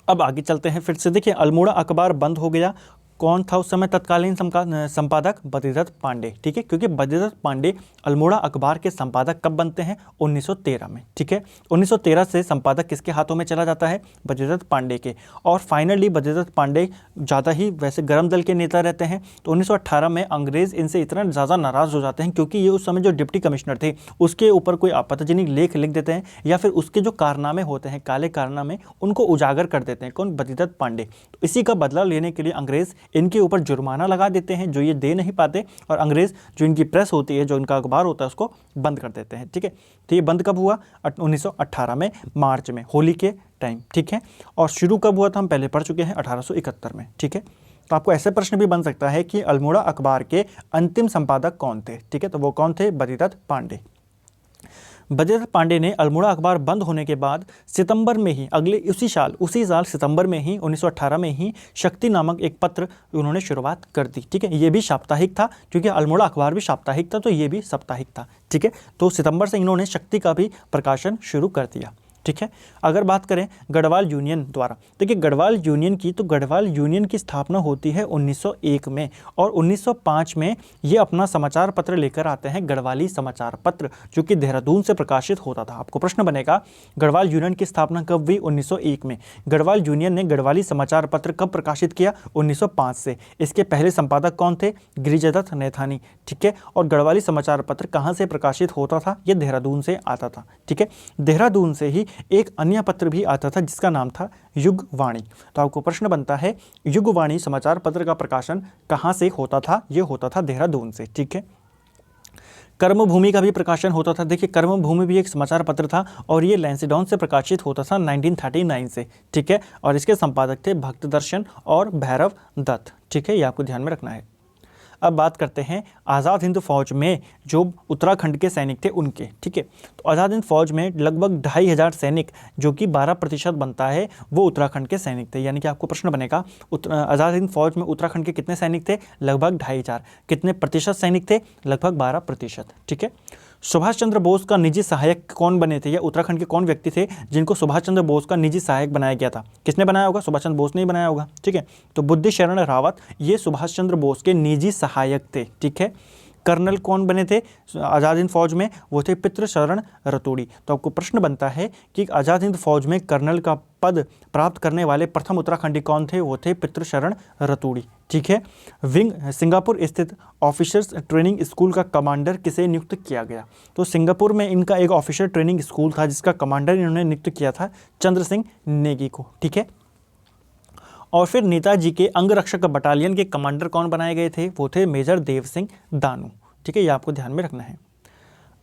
S1: अब आगे चलते हैं फिर से। देखिए अल्मोड़ा अखबार बंद हो गया। कौन था उस समय तत्कालीन संपादक? बद्रीदत्त पांडे, ठीक है। क्योंकि बद्रीदत्त पांडे अल्मोड़ा अखबार के संपादक कब बनते हैं? 1913 में, ठीक है। 1913 से संपादक किसके हाथों में चला जाता है? बद्रीदत्त पांडे के। और फाइनली बद्रीदत्त पांडे ज़्यादा ही वैसे गर्म दल के नेता रहते हैं। तो 1918 में अंग्रेज़ इनसे इतना ज़्यादा नाराज़ हो जाते हैं क्योंकि ये उस समय जो डिप्टी कमिश्नर थे उसके ऊपर कोई आपत्तिजनक लेख लिख देते हैं या फिर उसके जो कारनामे होते हैं, काले कारनामे, उनको उजागर कर देते हैं। कौन? बद्रीदत्त पांडे। तो इसी का बदला लेने के लिए अंग्रेज़ इनके ऊपर जुर्माना लगा देते हैं जो ये दे नहीं पाते, और अंग्रेज़ जो इनकी प्रेस होती है, जो इनका अखबार होता है, उसको बंद कर देते हैं, ठीक है। तो ये बंद कब हुआ? 1918 में, मार्च में, होली के टाइम, ठीक है। और शुरू कब हुआ था हम पहले पढ़ चुके हैं, 1871 में, ठीक है। तो आपको ऐसे प्रश्न भी बन सकता है कि अल्मोड़ा अखबार के अंतिम संपादक कौन थे, ठीक है। तो वो कौन थे? बद्रीदत्त पांडे। बद्रीदत्त पांडे ने अल्मोड़ा अखबार बंद होने के बाद सितंबर में ही उसी साल सितंबर में ही 1918 में ही शक्ति नामक एक पत्र उन्होंने शुरुआत कर दी, ठीक है। ये भी साप्ताहिक था, क्योंकि अल्मोड़ा अखबार भी साप्ताहिक था, तो ये भी साप्ताहिक था, ठीक है। तो सितंबर से इन्होंने शक्ति का भी प्रकाशन शुरू कर दिया, ठीक है। अगर बात करें गढ़वाल यूनियन द्वारा, देखिए गढ़वाल यूनियन की, तो गढ़वाल यूनियन की स्थापना होती है 1901 में, और 1905 में ये अपना समाचार पत्र लेकर आते हैं, गढ़वाली समाचार पत्र, जो कि देहरादून से प्रकाशित होता था। आपको प्रश्न बनेगा गढ़वाल यूनियन की स्थापना कब हुई? 1901 में। गढ़वाल यूनियन ने गढ़वाली समाचार पत्र कब प्रकाशित किया? 1905 से। इसके पहले संपादक कौन थे? गिरिजादत्त नैथानी, ठीक है। और गढ़वाली समाचार पत्र कहाँ से प्रकाशित होता था? ये देहरादून से आता था, ठीक है। देहरादून से ही एक अन्य पत्र भी आता था जिसका नाम था युगवाणी। तो आपको प्रश्न बनता है युगवाणी समाचार पत्र का प्रकाशन कहाँ से होता था? ये होता था देहरादून से, ठीक है। कर्मभूमि का भी प्रकाशन होता था। देखिए कर्मभूमि भी एक समाचार पत्र था और ये लैंसिडॉन से प्रकाशित होता था 1939 से, ठीक है। और इसके संपादक थे भक्तदर्शन और भैरव दत्त, ठीक है। ये आपको ध्यान में रखना है। अब बात करते हैं आज़ाद हिंद फौज में जो उत्तराखंड के सैनिक थे उनके, ठीक है। तो आज़ाद हिंद फौज में लगभग 2500 सैनिक, जो कि 12% बनता है, वो उत्तराखंड के सैनिक थे। यानी कि आपको प्रश्न बनेगा आज़ाद हिंद फौज में उत्तराखंड के कितने सैनिक थे? लगभग 2500। कितने प्रतिशत सैनिक थे? लगभग 12%, ठीक है। सुभाष चंद्र बोस का निजी सहायक कौन बने थे, या उत्तराखंड के कौन व्यक्ति थे जिनको सुभाष चंद्र बोस का निजी सहायक बनाया गया था? किसने बनाया होगा? सुभाष चंद्र बोस ने ही बनाया होगा, ठीक है। तो बुद्धि शरण रावत ये सुभाष चंद्र बोस के निजी सहायक थे, ठीक है। कर्नल कौन बने थे आज़ाद हिंद फौज में? वो थे पितृशरण रतूड़ी। तो आपको प्रश्न बनता है कि आज़ाद हिंद फौज में कर्नल का पद प्राप्त करने वाले प्रथम उत्तराखंडी कौन थे? वो थे पितृशरण रतूड़ी, ठीक है। सिंगापुर स्थित ऑफिसर्स ट्रेनिंग स्कूल का कमांडर किसे नियुक्त किया गया? तो सिंगापुर में इनका एक ऑफिसर ट्रेनिंग स्कूल था जिसका कमांडर इन्होंने नियुक्त किया था चंद्र सिंह नेगी को, ठीक है। और फिर नेताजी के अंगरक्षक बटालियन के कमांडर कौन बनाए गए थे? वो थे मेजर देव सिंह दानू। ठीक है, ये आपको ध्यान में रखना है।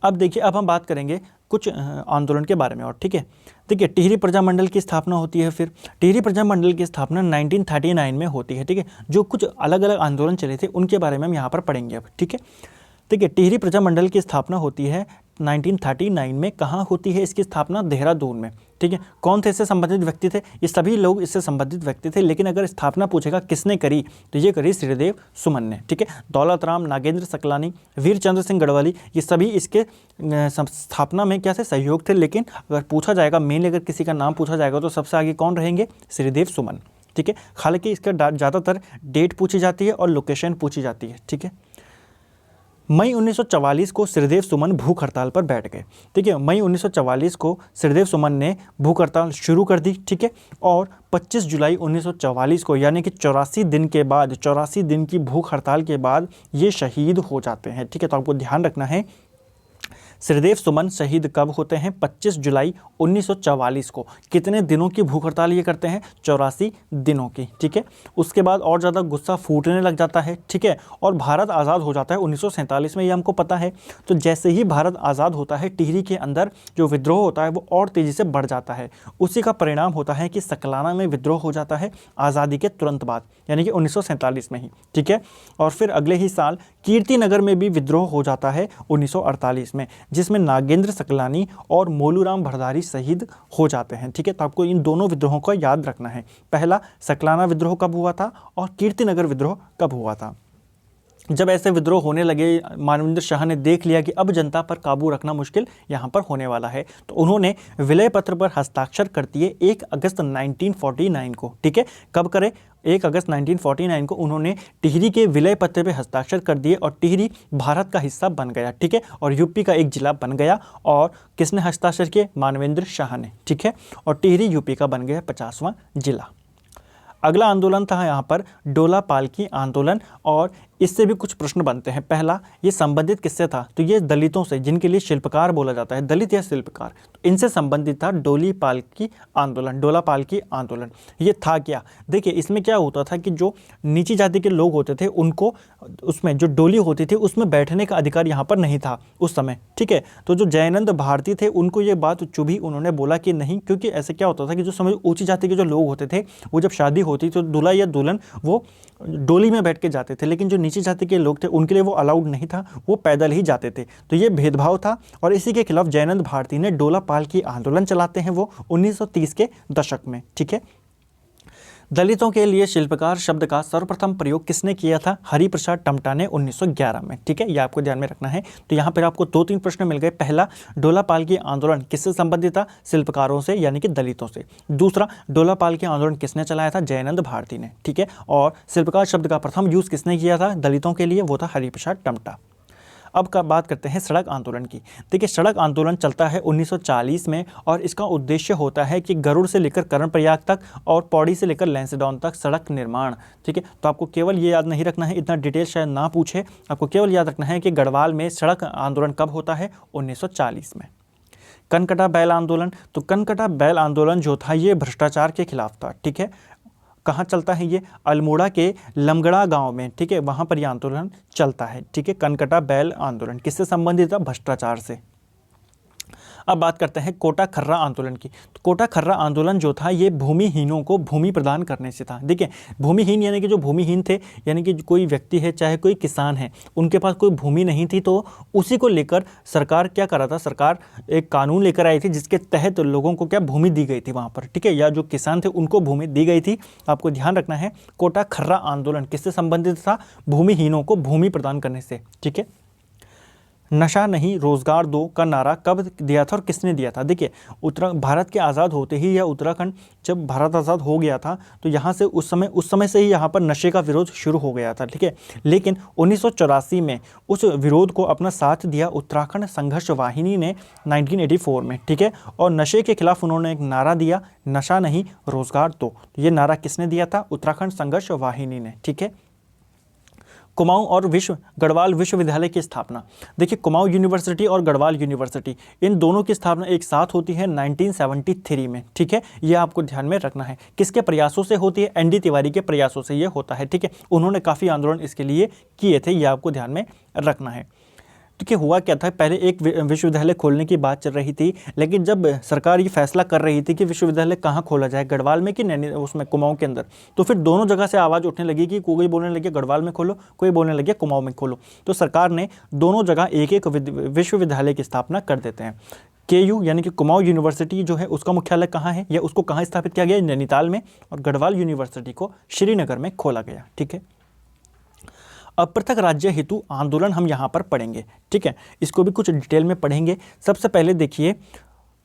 S1: अब देखिए, अब हम बात करेंगे कुछ आंदोलन के बारे में और। ठीक है, देखिए टिहरी प्रजामंडल की स्थापना होती है। फिर टिहरी प्रजामंडल की स्थापना 1939 में होती है। ठीक है, जो कुछ अलग अलग आंदोलन चले थे उनके बारे में हम यहाँ पर पढ़ेंगे अब। ठीक है, देखिए टिहरी प्रजामंडल की स्थापना होती है 1939 में। कहाँ होती है इसकी स्थापना? देहरादून में। ठीक है, कौन थे इससे संबंधित व्यक्ति थे? ये सभी लोग इससे संबंधित व्यक्ति थे, लेकिन अगर स्थापना पूछेगा किसने करी तो ये करी श्रीदेव सुमन ने। ठीक है, दौलत राम, नागेंद्र सकलानी, वीर चंद्र सिंह गढ़वाली, ये सभी इसके स्थापना में क्या थे? सहयोग थे। लेकिन अगर पूछा जाएगा, मेनली अगर किसी का नाम पूछा जाएगा तो सबसे आगे कौन रहेंगे? श्रीदेव सुमन। ठीक है, हालांकि इसका ज़्यादातर डेट पूछी जाती है और लोकेशन पूछी जाती है। ठीक है, मई 1944 को श्रीदेव सुमन भूख हड़ताल पर बैठ गए। ठीक है, मई 1944 को श्रीदेव सुमन ने भूख हड़ताल शुरू कर दी। ठीक है, और 25 जुलाई 1944 को, यानी कि 84 दिन के बाद, 84 दिन की भूख हड़ताल के बाद ये शहीद हो जाते हैं। ठीक है, तो आपको ध्यान रखना है श्रीदेव सुमन शहीद कब होते हैं? 25 जुलाई 1944 को। कितने दिनों की भूख हड़ताल ये करते हैं? 84 दिनों की। ठीक है, उसके बाद और ज़्यादा गुस्सा फूटने लग जाता है। ठीक है, और भारत आज़ाद हो जाता है 1947 में, ये हमको पता है। तो जैसे ही भारत आज़ाद होता है, टिहरी के अंदर जो विद्रोह होता है वो और तेज़ी से बढ़ जाता है। उसी का परिणाम होता है कि सकलाना में विद्रोह हो जाता है आज़ादी के तुरंत बाद, यानी कि 1947 में ही। ठीक है, और फिर अगले ही साल कीर्तिनगर में भी विद्रोह हो जाता है 1948 में, जिसमें नागेंद्र सकलानी और मोलूराम भरदारी शहीद हो जाते हैं। ठीक है, तो आपको इन दोनों विद्रोहों का याद रखना है। पहला सकलाना विद्रोह कब हुआ था और कीर्तिनगर विद्रोह कब हुआ था। जब ऐसे विद्रोह होने लगे, मानवेंद्र शाह ने देख लिया कि अब जनता पर काबू रखना मुश्किल यहाँ पर होने वाला है, तो उन्होंने विलय पत्र पर हस्ताक्षर कर दिए 1 अगस्त 1949 को। ठीक है, कब करे? 1 अगस्त 1949 को उन्होंने टिहरी के विलय पत्र पर हस्ताक्षर कर दिए और टिहरी भारत का हिस्सा बन गया। ठीक है, और यूपी का एक जिला बन गया। और किसने हस्ताक्षर किए? मानवेंद्र शाह ने। ठीक है, और टिहरी यूपी का बन गया 50वां जिला। अगला आंदोलन था यहाँ पर डोला पालकी आंदोलन, और इससे भी कुछ प्रश्न बनते हैं। पहला, ये संबंधित किससे था? तो ये दलितों से, जिनके लिए शिल्पकार बोला जाता है, दलित या शिल्पकार, तो इनसे संबंधित था डोली पालकी आंदोलन, डोला पालकी आंदोलन। ये था क्या? देखिए, इसमें क्या होता था कि जो नीची जाति के लोग होते थे उनको उसमें जो डोली होती थी उसमें बैठने का अधिकार यहाँ पर नहीं था उस समय। ठीक है, तो जो जयानंद भारती थे उनको ये बात चुभी, उन्होंने बोला कि नहीं, क्योंकि ऐसे क्या होता था कि जो समय ऊंची जाति के जो लोग होते थे वो जब शादी होती तो दूल्हा या दुल्हन वो डोली में बैठ के जाते थे, लेकिन जो नीची जाति के लोग थे उनके लिए वो अलाउड नहीं था, वो पैदल ही जाते थे। तो ये भेदभाव था और इसी के खिलाफ जयानंद भारती ने डोला पालकी आंदोलन चलाते हैं वो 1930 के दशक में। ठीक है, दलितों के लिए शिल्पकार शब्द का सर्वप्रथम प्रयोग किसने किया था? हरिप्रसाद टमटा ने 1911 में। ठीक है, ये आपको ध्यान में रखना है। तो यहाँ पर आपको 2-3 प्रश्न मिल गए। पहला, डोला पालकी आंदोलन किससे संबंधित था? शिल्पकारों से, यानी कि दलितों से। दूसरा, डोला पालकी आंदोलन किसने चलाया था? जयानंद भारती ने। ठीक है, और शिल्पकार शब्द का प्रथम यूज किसने किया था दलितों के लिए? वो था हरिप्रसाद टमटा। अब का बात करते हैं सड़क आंदोलन की। देखिए, सड़क आंदोलन चलता है 1940 में और इसका उद्देश्य होता है कि गरुड़ से लेकर कर्णप्रयाग तक और पौड़ी से लेकर लैंसडाउन तक सड़क निर्माण। ठीक है, तो आपको केवल ये याद नहीं रखना है, इतना डिटेल शायद ना पूछे, आपको केवल याद रखना है कि गढ़वाल में सड़क आंदोलन कब होता है? 1940 में। कनकटा बैल आंदोलन, तो कनकटा बैल आंदोलन जो था ये भ्रष्टाचार के खिलाफ था। ठीक है, कहाँ चलता है ये? अल्मोड़ा के लमगड़ा गांव में। ठीक है, वहाँ पर यह आंदोलन चलता है। ठीक है, कनकटा बैल आंदोलन किससे संबंधित था? भ्रष्टाचार से। अब बात करते हैं कोटा खर्रा आंदोलन की। तो कोटा खर्रा आंदोलन जो था ये भूमिहीनों को भूमि प्रदान करने से था। देखिए, भूमिहीन यानी कि जो भूमिहीन थे, यानी कि कोई व्यक्ति है चाहे कोई किसान है, उनके पास कोई भूमि नहीं थी, तो उसी को लेकर सरकार क्या कर रहा था? सरकार एक कानून लेकर आई थी जिसके तहत लोगों को क्या भूमि दी गई थी वहाँ पर। ठीक है, या जो किसान थे उनको भूमि दी गई थी। आपको ध्यान रखना है, कोटा खर्रा आंदोलन किससे संबंधित था? भूमिहीनों को भूमि प्रदान करने से। ठीक है, नशा नहीं रोजगार दो का नारा कब दिया था और किसने दिया था? देखिए, भारत के आज़ाद होते ही या उत्तराखंड जब भारत आज़ाद हो गया था तो यहाँ से उस समय से ही यहाँ पर नशे का विरोध शुरू हो गया था। ठीक है, लेकिन 1984 में उस विरोध को अपना साथ दिया उत्तराखंड संघर्ष वाहिनी ने 1984 में। ठीक है, और नशे के खिलाफ उन्होंने एक नारा दिया, नशा नहीं रोजगार दो। ये नारा किसने दिया था? उत्तराखंड संघर्ष वाहिनी ने। ठीक है, कुमाऊं और गढ़वाल विश्वविद्यालय की स्थापना। देखिए, कुमाऊं यूनिवर्सिटी और गढ़वाल यूनिवर्सिटी इन दोनों की स्थापना एक साथ होती है 1973 में। ठीक है, ये आपको ध्यान में रखना है। किसके प्रयासों से होती है? एनडी तिवारी के प्रयासों से ये होता है। ठीक है, उन्होंने काफ़ी आंदोलन इसके लिए किए थे, ये आपको ध्यान में रखना है। देखिए, हुआ क्या था, पहले एक विश्वविद्यालय खोलने की बात चल रही थी, लेकिन जब सरकार ये फैसला कर रही थी कि विश्वविद्यालय कहाँ खोला जाए, गढ़वाल में कि उसमें कुमाऊं के अंदर, तो फिर दोनों जगह से आवाज़ उठने लगी कि कोई बोलने लगे गढ़वाल में खोलो, कोई बोलने लगे कुमाऊं में खोलो। तो सरकार ने दोनों जगह एक एक विश्वविद्यालय की स्थापना कर देते हैं। KU यानी कि कुमाऊं यूनिवर्सिटी जो है उसका मुख्यालय कहाँ है या उसको कहाँ स्थापित किया गया? नैनीताल में। और गढ़वाल यूनिवर्सिटी को श्रीनगर में खोला गया। ठीक है, अब पृथक राज्य हेतु आंदोलन हम यहाँ पर पढ़ेंगे। ठीक है, इसको भी कुछ डिटेल में पढ़ेंगे। सबसे पहले देखिए,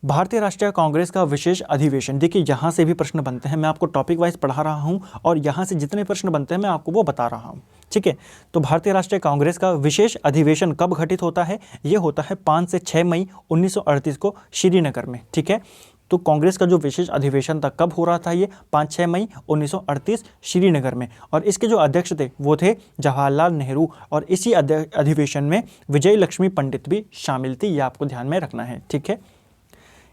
S1: भारतीय राष्ट्रीय कांग्रेस का विशेष अधिवेशन। देखिए, यहाँ से भी प्रश्न बनते हैं, मैं आपको टॉपिक वाइज पढ़ा रहा हूँ और यहाँ से जितने प्रश्न बनते हैं मैं आपको वो बता रहा हूँ। ठीक है, तो भारतीय राष्ट्रीय कांग्रेस का विशेष अधिवेशन कब घटित होता है? ये होता है 5 से 6 मई 1938 को श्रीनगर में। ठीक है, तो कांग्रेस का जो विशेष अधिवेशन था कब हो रहा था? ये 5-6 मई 1938 श्रीनगर में। और इसके जो अध्यक्ष थे वो थे जवाहरलाल नेहरू, और इसी अधिवेशन में विजय लक्ष्मी पंडित भी शामिल थी, ये आपको ध्यान में रखना है। ठीक है,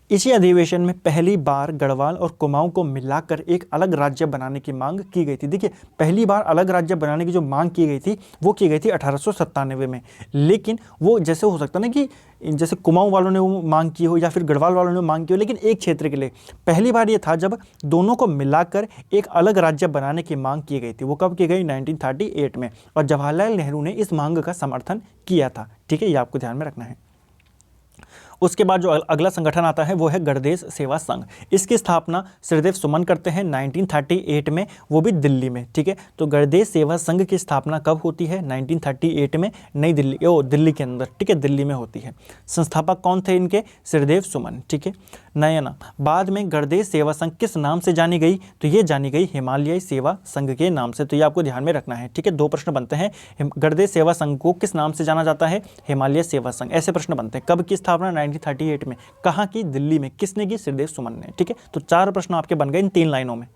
S1: इसी अधिवेशन में पहली बार गढ़वाल और कुमाऊं को मिलाकर एक अलग राज्य बनाने की मांग की गई थी। देखिए, पहली बार अलग राज्य बनाने की जो मांग की गई थी वो की गई थी 1897 में। लेकिन वो जैसे हो सकता ना कि जैसे कुमाऊं वालों ने वो मांग की हो या फिर गढ़वाल वालों ने मांग की हो, लेकिन एक क्षेत्र के लिए पहली बार ये था जब दोनों को मिलाकर एक अलग राज्य बनाने की मांग की गई थी। वो कब की गई? 1938 में। और जवाहरलाल नेहरू ने इस मांग का समर्थन किया था। ठीक है, ये आपको ध्यान में रखना है। उसके बाद जो अगला संगठन आता है वो है गणदेश सेवा संघ। इसकी स्थापना श्रीदेव सुमन करते हैं 1938 में, वो भी दिल्ली में। ठीक है, तो गणदेश सेवा संघ की स्थापना कब होती है? 1938 में, नई दिल्ली, दिल्ली के अंदर। ठीक है, दिल्ली में होती है। संस्थापक कौन थे इनके? श्रीदेव सुमन। ठीक है, नया नाम। बाद में गणदेश सेवा संघ किस नाम से जानी गई? तो ये जानी गई हिमालय सेवा संघ के नाम से। तो ये आपको ध्यान में रखना है। ठीक है, 2 प्रश्न बनते हैं। गणदेश सेवा संघ को किस नाम से जाना जाता है? हिमालय सेवा संघ। ऐसे प्रश्न बनते हैं। कब की स्थापना? 1938 में। कहाँ की? दिल्ली में। किसने की? श्रीदेव सुमन ने। ठीक है, तो 4 प्रश्न आपके बन गए इन 3 लाइनों में।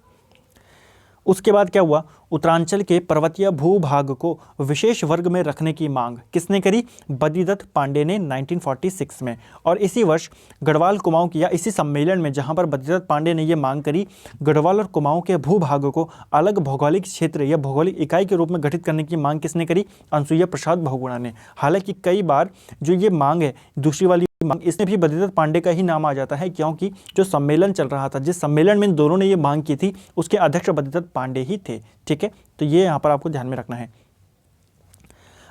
S1: उसके बाद क्या हुआ? उत्तरांचल के पर्वतीय भूभाग को विशेष वर्ग में रखने की मांग किसने करी? बद्रीदत्त पांडे ने 1946 में। और इसी वर्ष गढ़वाल कुमाऊं की, या इसी सम्मेलन में जहां पर बद्रीदत्त पांडे ने यह मांग करी, गढ़वाल और कुमाऊं के भूभाग को अलग भौगोलिक क्षेत्र या भौगोलिक इकाई के रूप में गठित करने की मांग किसने करी? अनसुईया प्रसाद बहुगुणा ने। हालांकि कई बार जो ये मांग है, दूसरी वाली मांग, इसमें भी बद्रीदत्त पांडे का ही नाम आ जाता है, क्योंकि जो सम्मेलन चल रहा था, जिस सम्मेलन में दोनों ने ये मांग की थी, उसके अध्यक्ष बद्रीदत्त पांडे ही थे। ठीक है, तो ये यहाँ पर आपको ध्यान में रखना है।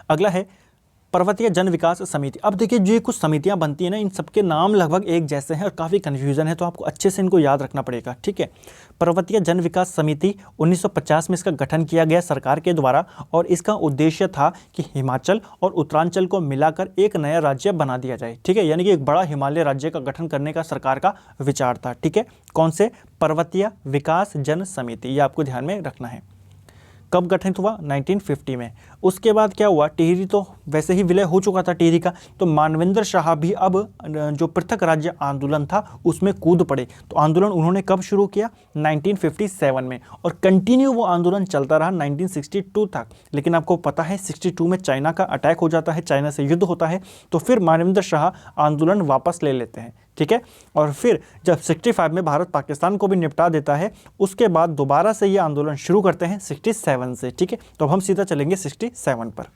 S1: अगला है पर्वतीय जन विकास समिति। अब देखिए, जो कुछ समितियां बनती हैं ना, इन सबके नाम लगभग एक जैसे हैं और काफ़ी कन्फ्यूजन है, तो आपको अच्छे से इनको याद रखना पड़ेगा। ठीक है, पर्वतीय जन विकास समिति 1950 में इसका गठन किया गया सरकार के द्वारा, और इसका उद्देश्य था कि हिमाचल और उत्तरांचल को मिलाकर एक नया राज्य बना दिया जाए। ठीक है, यानी कि एक बड़ा हिमालय राज्य का गठन करने का सरकार का विचार था। ठीक है, कौन से? पर्वतीय विकास जन समिति, ये आपको ध्यान में रखना है। कब गठित हुआ? 1950 में। उसके बाद क्या हुआ? टिहरी तो वैसे ही विलय हो चुका था टिहरी का, तो मानवेंद्र शाह भी अब जो पृथक राज्य आंदोलन था उसमें कूद पड़े। तो आंदोलन उन्होंने कब शुरू किया? 1957 में, और कंटिन्यू वो आंदोलन चलता रहा 1962 तक। लेकिन आपको पता है 62 में चाइना का अटैक हो जाता है, चाइना से युद्ध होता है, तो फिर मानवेंद्र शाह आंदोलन वापस ले लेते हैं। ठीक है, और फिर जब 65 में भारत पाकिस्तान को भी निपटा देता है, उसके बाद दोबारा से ये आंदोलन शुरू करते हैं 67 से। ठीक है, तो अब हम सीधा चलेंगे 67 पर।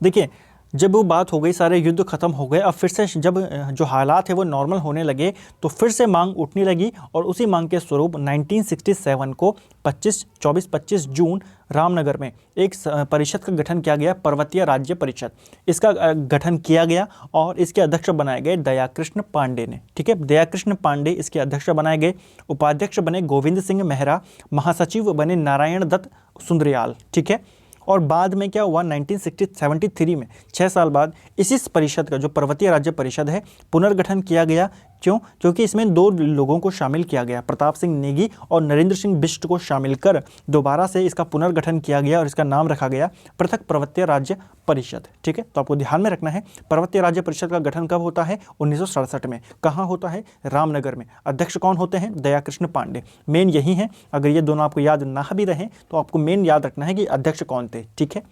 S1: देखिए, जब वो बात हो गई, सारे युद्ध खत्म हो गए, अब फिर से जब जो हालात है वो नॉर्मल होने लगे, तो फिर से मांग उठने लगी, और उसी मांग के स्वरूप 1967 को 24-25 जून रामनगर में एक परिषद का गठन किया गया, पर्वतीय राज्य परिषद। इसका गठन किया गया और इसके अध्यक्ष बनाए गए दयाकृष्ण पांडे ने। ठीक है, दयाकृष्ण पांडे इसके अध्यक्ष बनाए गए। उपाध्यक्ष बने गोविंद सिंह मेहरा, महासचिव बने नारायण दत्त सुंदरियाल। ठीक है, और बाद में क्या हुआ? 1973 में, 6 साल बाद, इसी परिषद का, जो पर्वतीय राज्य परिषद है, पुनर्गठन किया गया। क्यों? क्योंकि इसमें 2 लोगों को शामिल किया गया, प्रताप सिंह नेगी और नरेंद्र सिंह बिष्ट को शामिल कर दोबारा से इसका पुनर्गठन किया गया और इसका नाम रखा गया पृथक पर्वतीय राज्य परिषद। ठीक है, तो आपको ध्यान में रखना है पर्वतीय राज्य परिषद का गठन कब होता है? 1967 में। कहाँ होता है? रामनगर में। अध्यक्ष कौन होते हैं? दयाकृष्ण पांडे। मेन यही है, अगर ये दोनों आपको याद ना भी रहे तो आपको मेन याद रखना है कि अध्यक्ष कौन थे। ठीक है,